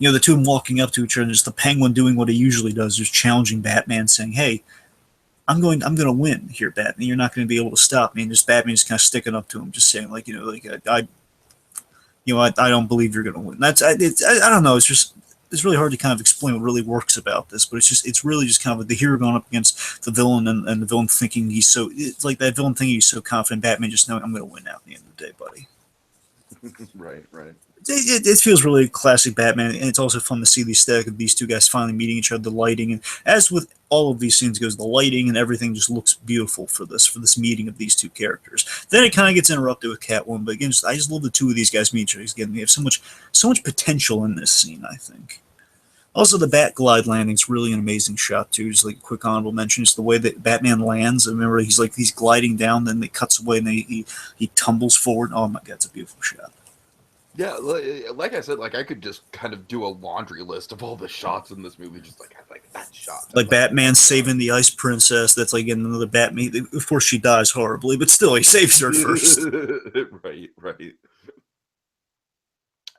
The two of them walking up to each other, and just the Penguin doing what he usually does, just challenging Batman, saying, "Hey, I'm going to win here, Batman. You're not going to be able to stop me." And just Batman just kind of sticking up to him, just saying, I don't believe you're going to win. I don't know. It's just it's really hard to kind of explain what really works about this, but it's really just kind of the hero going up against the villain, and the villain thinking it's like that villain thinking he's so confident, Batman just knowing I'm going to win out at the end of the day, buddy. Right, right. It feels really classic Batman, and it's also fun to see the aesthetic of these two guys finally meeting each other, the lighting, and as with all of these scenes goes, the lighting and everything just looks beautiful for this meeting of these two characters. Then it kind of gets interrupted with Catwoman, but again, I just love the two of these guys meet each other. Again, they have so much potential in this scene, I think. Also, the Bat Glide landing is really an amazing shot too. Just like a quick honorable mention, it's the way that Batman lands. I remember he's gliding down, then it cuts away, and he tumbles forward. Oh my god, it's a beautiful shot. Yeah, like I said, like I could just kind of do a laundry list of all the shots in this movie, just like that shot. Like Batman saving the Ice Princess. That's like another Batman. Of course, she dies horribly, but still, he saves her first. Right.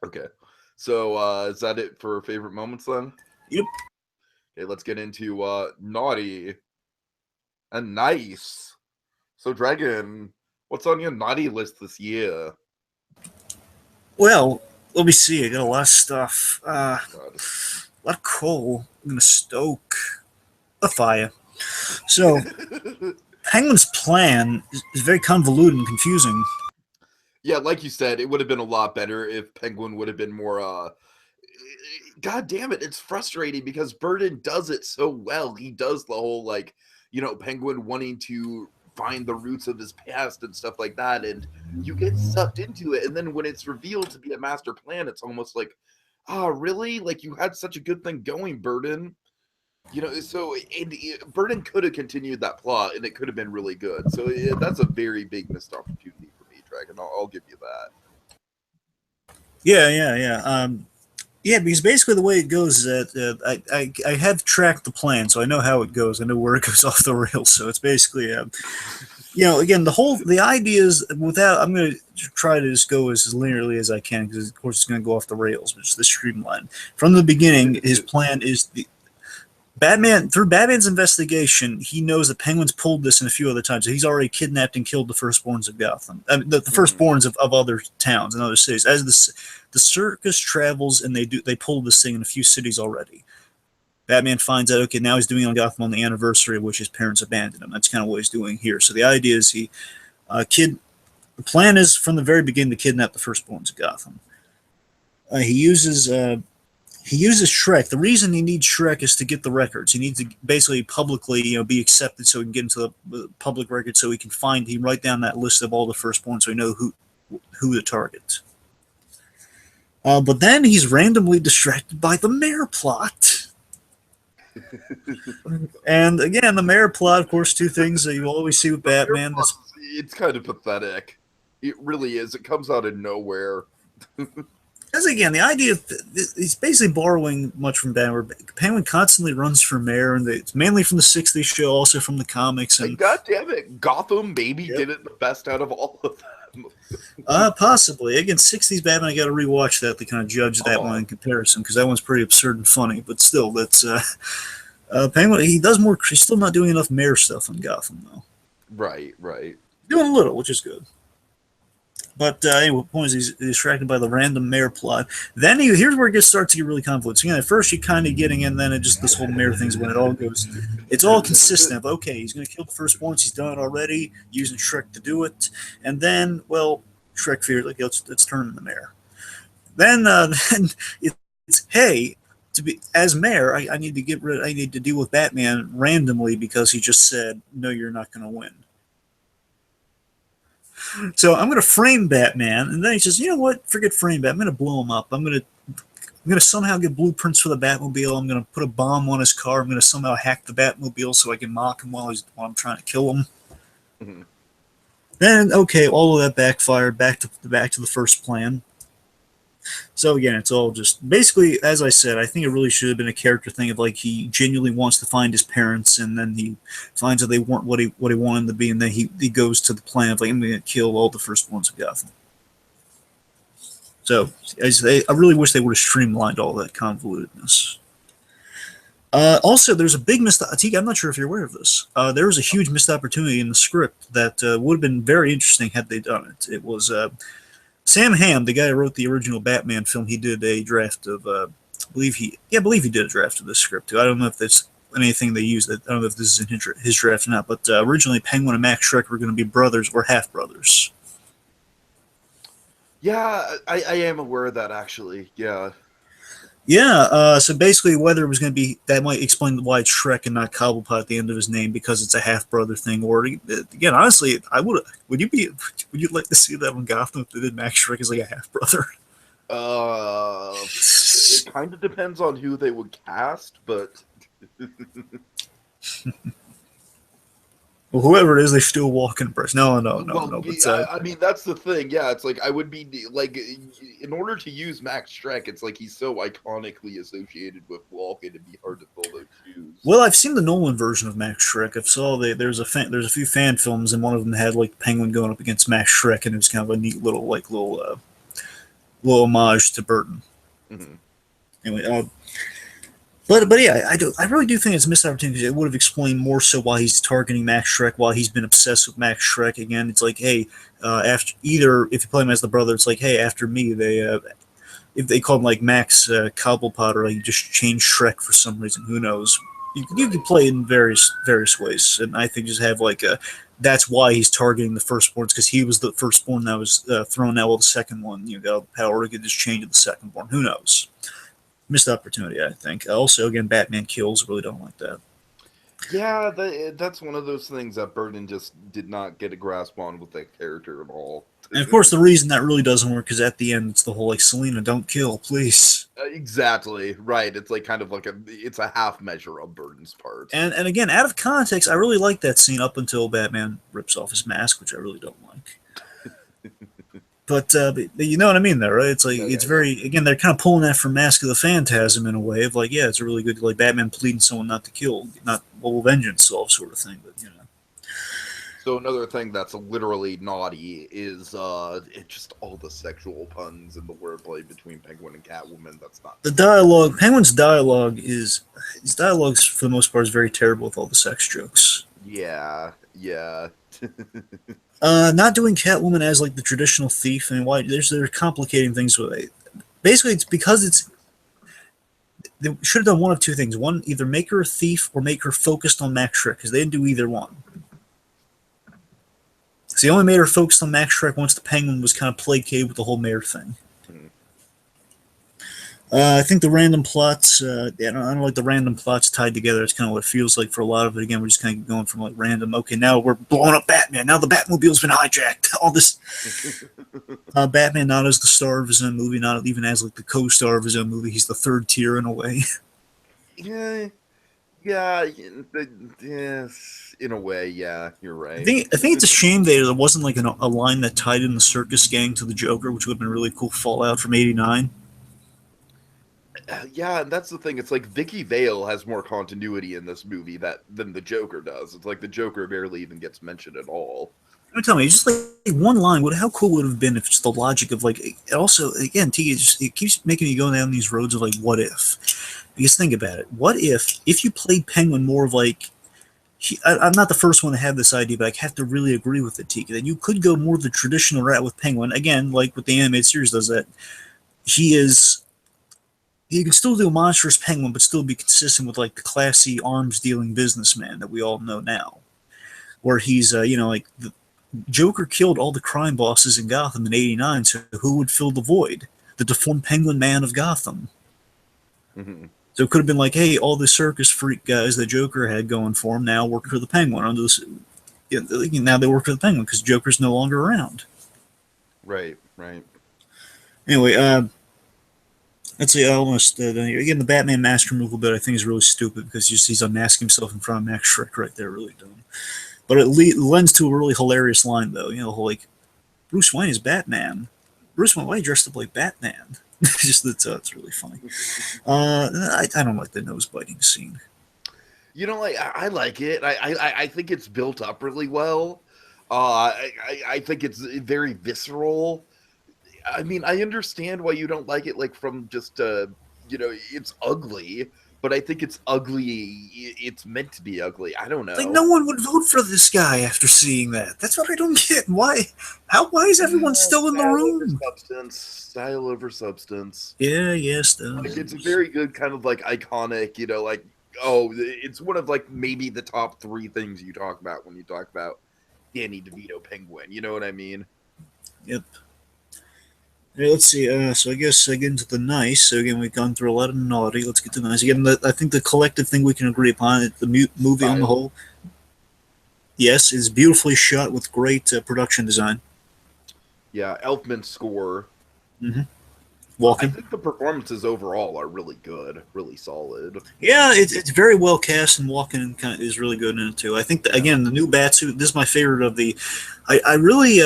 Okay, so is that it for favorite moments then? Yep. Okay, let's get into naughty and nice. So, Dragon, what's on your naughty list this year? Well, let me see. I got a lot of stuff. A lot of coal. I'm going to stoke a fire. So, Penguin's plan is very convoluted and confusing. Yeah, like you said, it would have been a lot better if Penguin would have been more, God damn it, it's frustrating because Burton does it so well. He does the whole, like, Penguin wanting to find the roots of his past and stuff like that, and you get sucked into it, and then when it's revealed to be a master plan, it's almost like, really? Like, you had such a good thing going, Burton. So Burton could have continued that plot, and it could have been really good. So that's a very big missed opportunity for me, Dragon. I'll give you that. Yeah. Yeah, because basically the way it goes is that I have tracked the plan, so I know how it goes. I know where it goes off the rails. So it's basically, again, the idea is I'm going to try to just go as linearly as I can, because of course it's going to go off the rails, but it's the streamline. From the beginning, his plan is through Batman's investigation, he knows that Penguin's pulled this in a few other times. He's already kidnapped and killed the firstborns of Gotham, the firstborns of other towns and other cities. As the circus travels, and they pull this thing in a few cities already. Batman finds out, okay, now he's doing it on Gotham on the anniversary of which his parents abandoned him. That's kind of what he's doing here. So the idea is the plan is from the very beginning to kidnap the firstborns of Gotham. He uses Shrek. The reason he needs Shrek is to get the records. He needs to basically publicly, be accepted so he can get into the public record, so he can write down that list of all the firstborn, so he know who to target. But then he's randomly distracted by the mayor plot. And again, the mayor plot, of course, two things that you always see with Batman. It's kind of pathetic. It really is. It comes out of nowhere. Because again, the idea he's basically borrowing much from Batman. Where Penguin constantly runs for mayor, and it's mainly from the '60s show, also from the comics. And God damn it, Gotham baby did it the best out of all of them. Possibly. Again, '60s Batman. I got to rewatch that to kind of judge that one in comparison, because that one's pretty absurd and funny. But still, that's Penguin. He does more. He's still not doing enough mayor stuff in Gotham, though. Right. Doing a little, which is good. But anyway, the point is he's distracted by the random mayor plot. Then here's where it starts to get really convoluted. So, at first you're kind of getting in, then this whole mayor thing's when it all goes. It's all consistent of, okay, he's going to kill the firstborns. He's done it already, using Shrek to do it. And then, Shrek figures, like, let's turn him into mayor. Then it's, hey, as mayor, I need to deal with Batman randomly because he just said, no, you're not going to win. So I'm going to frame Batman, and then he says, you know what? Forget frame Batman. I'm going to blow him up. I'm going to somehow get blueprints for the Batmobile. I'm going to put a bomb on his car. I'm going to somehow hack the Batmobile so I can mock him while I'm trying to kill him. Mm-hmm. Then, okay, all of that backfired. Back to the first plan. So again, it's all just basically, as I said, I think it really should have been a character thing of like he genuinely wants to find his parents, and then he finds that they weren't what he wanted them to be, and then he goes to the plan of like, I'm going to kill all the firstborns of Gotham. So I really wish they would have streamlined all that convolutedness. Also, there's a big missed opportunity. I'm not sure if you're aware of this. There was a huge missed opportunity in the script that would have been very interesting had they done it. It was Sam Hamm, the guy who wrote the original Batman film. He did a draft of I believe he did a draft of this script too. I don't know if that's anything they used. I don't know if this is in his draft or not. But originally, Penguin and Max Shrek were going to be brothers or half brothers. Yeah, I am aware of that actually. Yeah. Yeah, so basically, whether it was going to be that might explain why it's Shrek and not Cobblepot at the end of his name because it's a half brother thing. Or again, honestly, I would. Would you like to see that in Gotham if they did Max Shrek as like a half brother? It kind of depends on who they would cast, but Well, whoever it is, they still walk in press. No. But, I mean, that's the thing. Yeah, it's like I would be like, in order to use Max Shrek, it's like he's so iconically associated with Walken, it'd be hard to fill those shoes. well, I've seen the Nolan version of Max Shrek. I saw there's a few fan films, and one of them had like Penguin going up against Max Shrek, and it was kind of a neat little little homage to Burton. Mm-hmm. Anyway, but yeah, I really do think it's a missed opportunity because it would have explained more so why he's targeting Max Shrek, why he's been obsessed with Max Shrek. Again, it's like, hey, after either if you play him as the brother, it's like, hey, after me, if they call him like Max Cobblepot or like just change Shrek for some reason, who knows? You can play it in various ways, and I think just have like that's why he's targeting the firstborns because he was the firstborn that was thrown out. Well, the second one, got the power to get this change to the secondborn. Who knows? Missed opportunity, I think. Also, again, Batman kills. Really don't like that. Yeah, that's one of those things that Burton just did not get a grasp on with that character at all. And of course, the reason that really doesn't work is at the end, it's the whole like Selena, don't kill, please. Exactly right. It's like kind of like it's a half measure on Burton's part. And again, out of context, I really like that scene up until Batman rips off his mask, which I really don't like. But you know what I mean, there, right? It's like very again. They're kind of pulling that from Mask of the Phantasm in a way of like, yeah, it's a really good like Batman pleading someone not to kill, not will vengeance solve sort of thing. But So another thing that's literally naughty is just all the sexual puns and the wordplay between Penguin and Catwoman. That's not the dialogue. Penguin's dialogue his dialogue's for the most part is very terrible with all the sex jokes. Yeah. Not doing Catwoman as like the traditional thief. I mean, why? They're complicating things with it. Basically, it's because they should have done one of two things. One, either make her a thief or make her focused on Max Shrek, because they didn't do either one. So they only made her focused on Max Shrek once the Penguin was kind of placated with the whole mayor thing. I think the random plots, I don't like the random plots tied together. It's kind of what it feels like for a lot of it. Again, we're just kind of going from like random, okay, now we're blowing up Batman. Now the Batmobile's been hijacked. All this. Batman not as the star of his own movie, not even as like the co-star of his own movie. He's the third tier in a way. Yeah, yes, in a way, yeah, you're right. I think it's a shame that there wasn't like a line that tied in the circus gang to the Joker, which would have been really cool fallout from '89. Yeah, and that's the thing. It's like Vicky Vale has more continuity in this movie than the Joker does. It's like the Joker barely even gets mentioned at all. Don't tell me, just like one line. How cool would it have been if just the logic of like. Also, again, it keeps making me go down these roads of like, what if? Because think about it. What if you played Penguin more of like. I'm not the first one to have this idea, but I have to really agree with it, Tiki. That you could go more the traditional route with Penguin. Again, like what the animated series does, that you can still do a monstrous Penguin, but still be consistent with like the classy arms dealing businessman that we all know now, where he's like the Joker killed all the crime bosses in Gotham in '89, so who would fill the void? The deformed Penguin Man of Gotham. Mm-hmm. So it could have been like, hey, all the circus freak guys that Joker had going for him now work for the Penguin under this. Now they work for the Penguin because Joker's no longer around. Right. Anyway, let's say almost again the Batman mask removal bit I think is really stupid because he's unmasking himself in front of Max Shrek right there, really dumb. But it lends to a really hilarious line though. The whole like Bruce Wayne is Batman. Bruce Wayne, why are you dressed up like Batman? Just it's really funny. I don't like the nose biting scene. I like it. I think it's built up really well. I think it's very visceral. I mean, I understand why you don't like it, like from just it's ugly, but I think it's ugly. It's meant to be ugly. I don't Like, know. no one would vote for this guy after seeing that. That's what I don't get. Why is everyone still in the Style over room? substance. Style over substance. Yeah, yes, Like, it's a very good kind of like iconic, like, oh, it's one of like maybe the top 3 things you talk about when you talk about Danny DeVito Penguin. You know what I mean? Yep. Hey, let's see. So I guess I get into the nice. So again, we've gone through a lot of naughty. Let's get to the nice. Again, I think the collective thing we can agree upon is the movie on the whole. Yes, is beautifully shot with great production design. Yeah, Elfman's score. Mm-hmm. I Walken. think the performances overall are really good, really solid. Yeah, it's very well cast, and Walken kind of is really good in it too. I think again the new Batsuit. This is my favorite of the. I really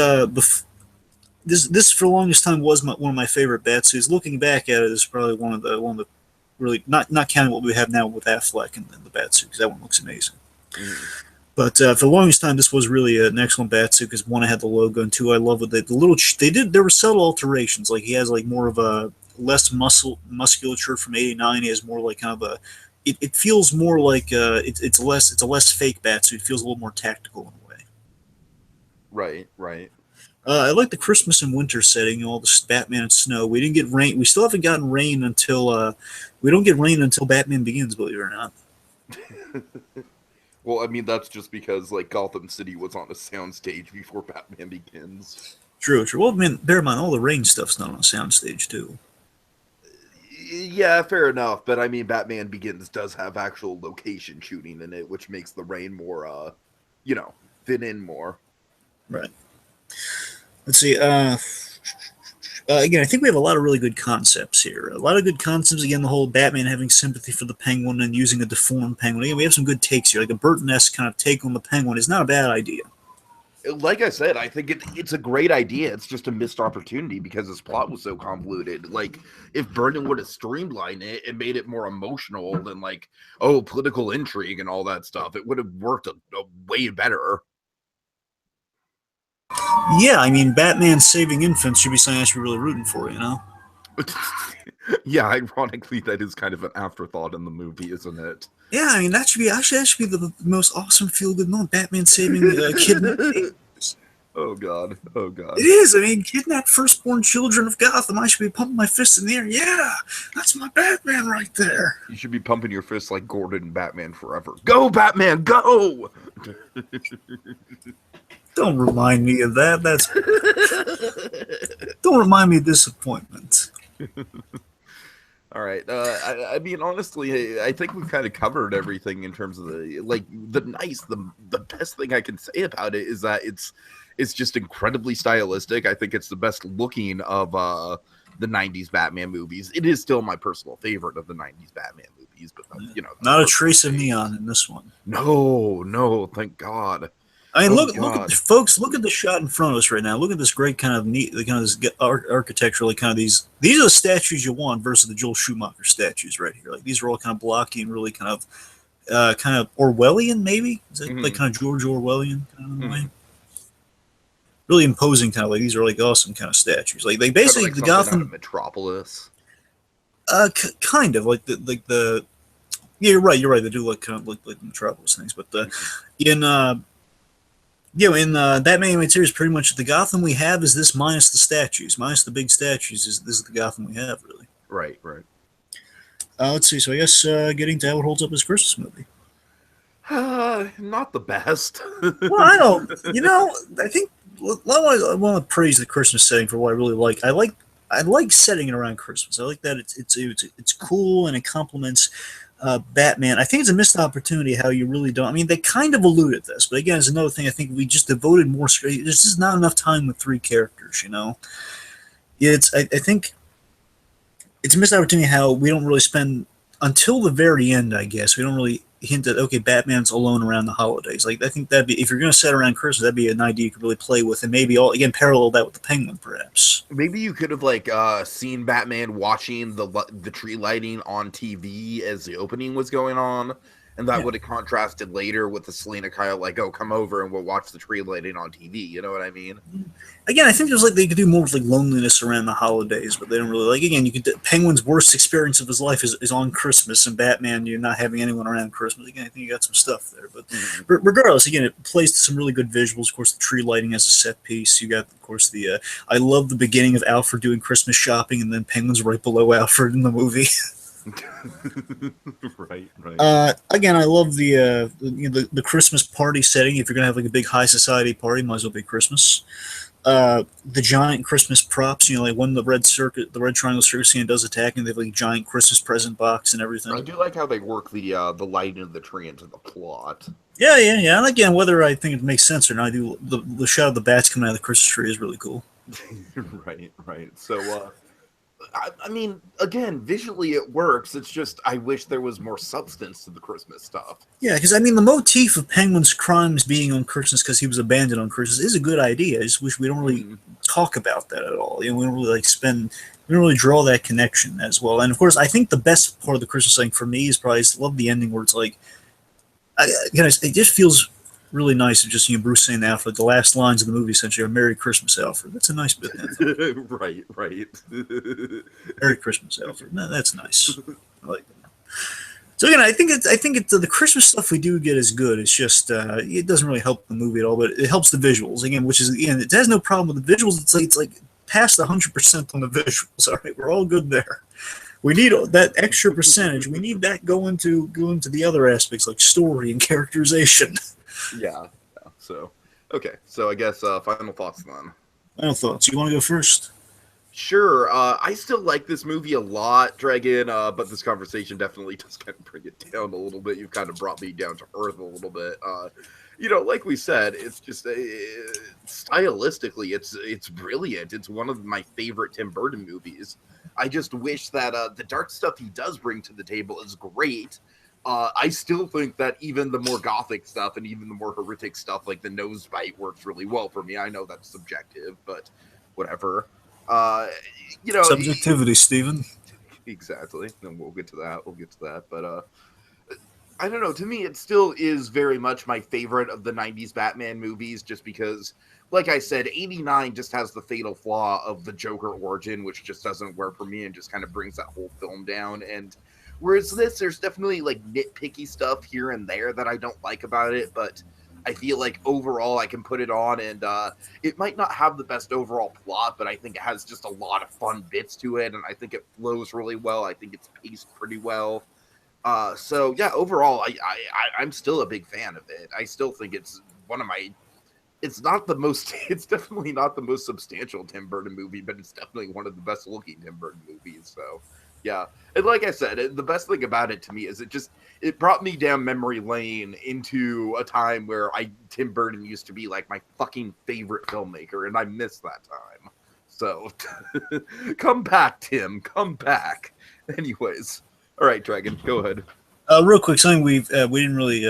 this for the longest time was one of my favorite Batsuits. Looking back at it, is probably one of the really not counting what we have now with Affleck and the Batsuit, because that one looks amazing. Mm. But for the longest time, this was really an excellent Batsuit, because one, I had the logo, and two, I love what the little there were subtle alterations. Like, he has like more of a less musculature from '89. He has more like kind of a. It feels more like it's a less fake Batsuit. It feels a little more tactical in a way. Right. I like the Christmas and winter setting, all the Batman and snow. We didn't get rain. We still haven't gotten rain until we don't get rain until Batman Begins, believe it or not. Well, I mean, that's just because like Gotham City was on a soundstage before Batman Begins. True. Well, I mean, bear in mind, all the rain stuff's not on a soundstage too. Yeah, fair enough. But I mean, Batman Begins does have actual location shooting in it, which makes the rain more, fit in more. Right. Let's see. Again, I think we have a lot of really good concepts here. A lot of good concepts. Again, the whole Batman having sympathy for the Penguin and using a deformed Penguin. Again, we have some good takes here. Like a Burton-esque kind of take on the Penguin is not a bad idea. Like I said, I think it's a great idea. It's just a missed opportunity because his plot was so convoluted. Like, if Burton would have streamlined it and made it more emotional than like, oh, political intrigue and all that stuff, it would have worked a way better. Yeah, I mean, Batman saving infants should be something I should be really rooting for, you know? Yeah, ironically, that is kind of an afterthought in the movie, isn't it? Yeah, I mean, that should be the most awesome feel-good moment. Batman saving kidnapped babies. Oh god. It is. I mean, kidnapped firstborn children of Gotham. I should be pumping my fists in the air. Yeah, that's my Batman right there. You should be pumping your fists like Gordon and Batman Forever. Go, Batman, go! Don't remind me of that. Don't remind me of disappointment. All right. I mean, honestly, I think we've kind of covered everything in terms of the best thing I can say about it is that it's just incredibly stylistic. I think it's the best looking of the 90s Batman movies. It is still my personal favorite of the 90s Batman movies, but not a trace of neon in this one. No, thank God. I mean, look at folks. Look at the shot in front of us right now. Look at this great kind of neat, kind of this architecturally kind of these. These are the statues you want versus the Joel Schumacher statues right here. Like, these are all kind of blocky and really kind of Orwellian, maybe. Is that like kind of George Orwellian kind of way? Really imposing, kind of like these are like awesome kind of statues. Like they basically like the Gotham out of Metropolis. Kind of like the. Yeah, you're right. They do look kind of like Metropolis things, but in Batman Animated Series, pretty much the Gotham we have is this minus the statues, minus the big statues. This is the Gotham we have, really. Right. Let's see. So I guess getting to how it holds up as Christmas movie. Not the best. Well, I don't. I think I want to praise the Christmas setting for what I really like. I like setting it around Christmas. I like that it's cool and it complements Batman. I think it's a missed opportunity how you really don't. I mean, they kind of alluded this, but again, it's another thing. I think we just devoted more. There's just not enough time with 3 characters. I think it's a missed opportunity how we don't really spend until the very end. I guess we don't really hint at Batman's alone around the holidays. Like, I think that'd be, if you're going to set around Christmas, that'd be an idea you could really play with, and maybe parallel that with the Penguin, perhaps. Maybe you could have seen Batman watching the tree lighting on TV as the opening was going on, and that would have contrasted later with the Selena Kyle, like, oh, come over and we'll watch the tree lighting on TV. You know what I mean? Again, I think there's like they could do more with like loneliness around the holidays, but they don't really like. Again, you could Penguin's worst experience of his life is on Christmas, and Batman, you're not having anyone around Christmas. Again, I think you got some stuff there, but regardless, again, it plays to some really good visuals. Of course, the tree lighting as a set piece. You got, of course, the I love the beginning of Alfred doing Christmas shopping, and then Penguin's right below Alfred in the movie. Right. Again, I love the Christmas party setting. If you're gonna have like a big high society party, might as well be Christmas. The giant Christmas props, like when the Red Triangle Circus scene does attack, and they have like a giant Christmas present box and everything. I do like how they work the lighting of the tree into the plot. Yeah. And again, whether I think it makes sense or not, I do the shot of the bats coming out of the Christmas tree is really cool. Right. So, I mean, again, visually it works. It's just I wish there was more substance to the Christmas stuff. Yeah, because I mean, the motif of Penguin's crimes being on Christmas because he was abandoned on Christmas is a good idea. I just wish we don't really talk about that at all. We don't really we don't really draw that connection as well. And of course, I think the best part of the Christmas thing for me is probably I love the ending where it's like, it just feels really nice of just Bruce saying to Alfred, the last lines of the movie essentially are "Merry Christmas, Alfred." That's a nice bit. Right. Merry Christmas, Alfred. No, that's nice. I like that. So again, I think it's the Christmas stuff we do get is good. It's just it doesn't really help the movie at all, but it helps the visuals again, which is it has no problem with the visuals. It's like past 100% on the visuals. All right, we're all good there. We need that extra percentage. We need that go into the other aspects like story and characterization. Yeah. So, okay. So I guess final thoughts then. Final thoughts. You want to go first? Sure. I still like this movie a lot, Dragon, but this conversation definitely does kind of bring it down a little bit. You've kind of brought me down to earth a little bit. Like we said, it's just stylistically, it's brilliant. It's one of my favorite Tim Burton movies. I just wish that the dark stuff he does bring to the table is great. I still think that even the more gothic stuff and even the more horrific stuff, like the nose bite, works really well for me. I know that's subjective, but whatever. Subjectivity, Stephen. Exactly. And we'll get to that. But I don't know. To me, it still is very much my favorite of the 90s Batman movies, just because, like I said, 89 just has the fatal flaw of the Joker origin, which just doesn't work for me and just kind of brings that whole film down. And whereas there's definitely like nitpicky stuff here and there that I don't like about it, but I feel like overall I can put it on, and it might not have the best overall plot, but I think it has just a lot of fun bits to it, and I think it flows really well. I think it's paced pretty well. So yeah, overall, I'm still a big fan of it. I still think it's one of my. It's definitely not the most substantial Tim Burton movie, but it's definitely one of the best looking Tim Burton movies. So. Yeah, and like I said, the best thing about it to me is it brought me down memory lane into a time where Tim Burton used to be like my fucking favorite filmmaker, and I miss that time. So, come back, Tim, come back. Anyways, all right, Dragon, go ahead. Real quick, something we didn't really.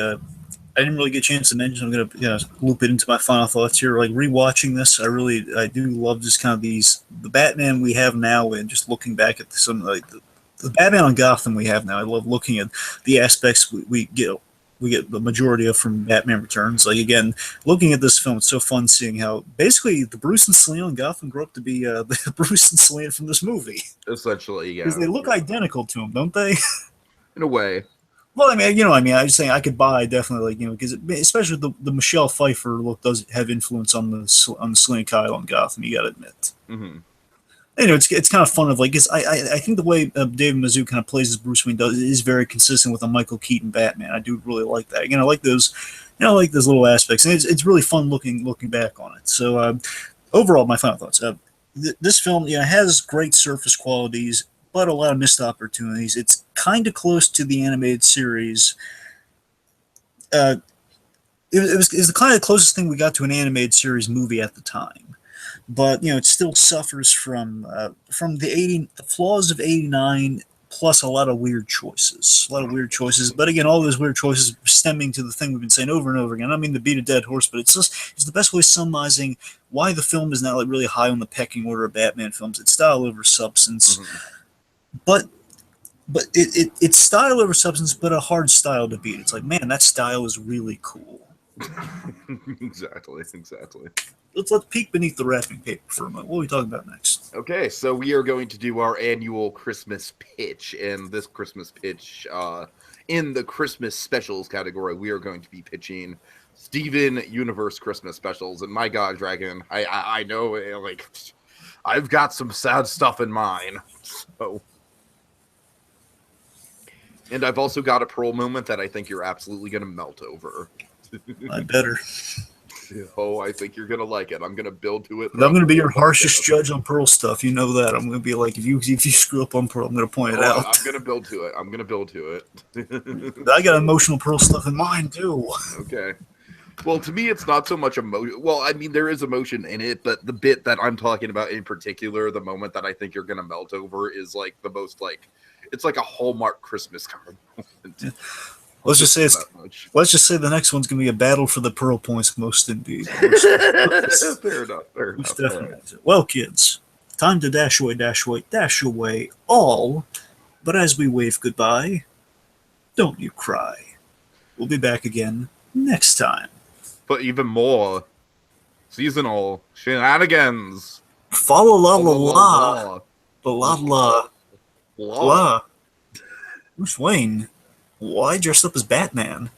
I didn't really get a chance to mention. I'm gonna loop it into my final thoughts here. Like rewatching this, I do love just kind of the Batman we have now, and just looking back at some like the Batman on Gotham we have now. I love looking at the aspects we get the majority of from Batman Returns. Like again, looking at this film, it's so fun seeing how basically the Bruce and Selina in Gotham grew up to be the Bruce and Selina from this movie. Essentially, yeah. Because they look identical to him, don't they? In a way. Well, I mean, I was saying I could buy definitely, because especially the Michelle Pfeiffer look does have influence on the Selena Kyle and Gotham. You got to admit. Mm-hmm. It's kind of fun of like, I think the way David Mazouz kind of plays as Bruce Wayne is very consistent with a Michael Keaton Batman. I do really like that. Again, I like those little aspects, and it's really fun looking back on it. So overall, my final thoughts: this film, has great surface qualities, but a lot of missed opportunities. It's kind of close to the animated series. It was the kind of closest thing we got to an animated series movie at the time. But it still suffers from the flaws of 89, plus a lot of weird choices. But again, all those weird choices stemming to the thing we've been saying over and over again. I don't mean to beat a dead horse, but it's the best way of summarizing why the film is not like really high on the pecking order of Batman films. It's style over substance. Mm-hmm. But but it's style over substance, but a hard style to beat. It's like, man, that style is really cool. Exactly. Let's peek beneath the wrapping paper for a moment. What are we talking about next? Okay, so we are going to do our annual Christmas pitch, and this Christmas pitch, in the Christmas specials category, we are going to be pitching Steven Universe Christmas specials. And my God, Dragon, I know, like, I've got some sad stuff in mine. So, and I've also got a Pearl moment that I think you're absolutely going to melt over. I better. Oh, I think you're gonna like it. I'm gonna build to it. I'm gonna be your harshest judge on Pearl stuff. You know that. I'm gonna be like, if you screw up on Pearl, I'm gonna point it out. I'm gonna build to it. I got emotional Pearl stuff in mine too. Okay. Well, to me, it's not so much emotion. Well, I mean, there is emotion in it, but the bit that I'm talking about in particular, the moment that I think you're gonna melt over, is like the most like, it's like a Hallmark Christmas card moment. Yeah. Let's just say the next one's gonna be a battle for the Pearl points, most indeed. Fair enough. Right. Well, kids, time to dash away, all. But as we wave goodbye, don't you cry. We'll be back again next time. But even more seasonal shenanigans. Follow la la la. La. Bruce Wayne. Why dressed up as Batman?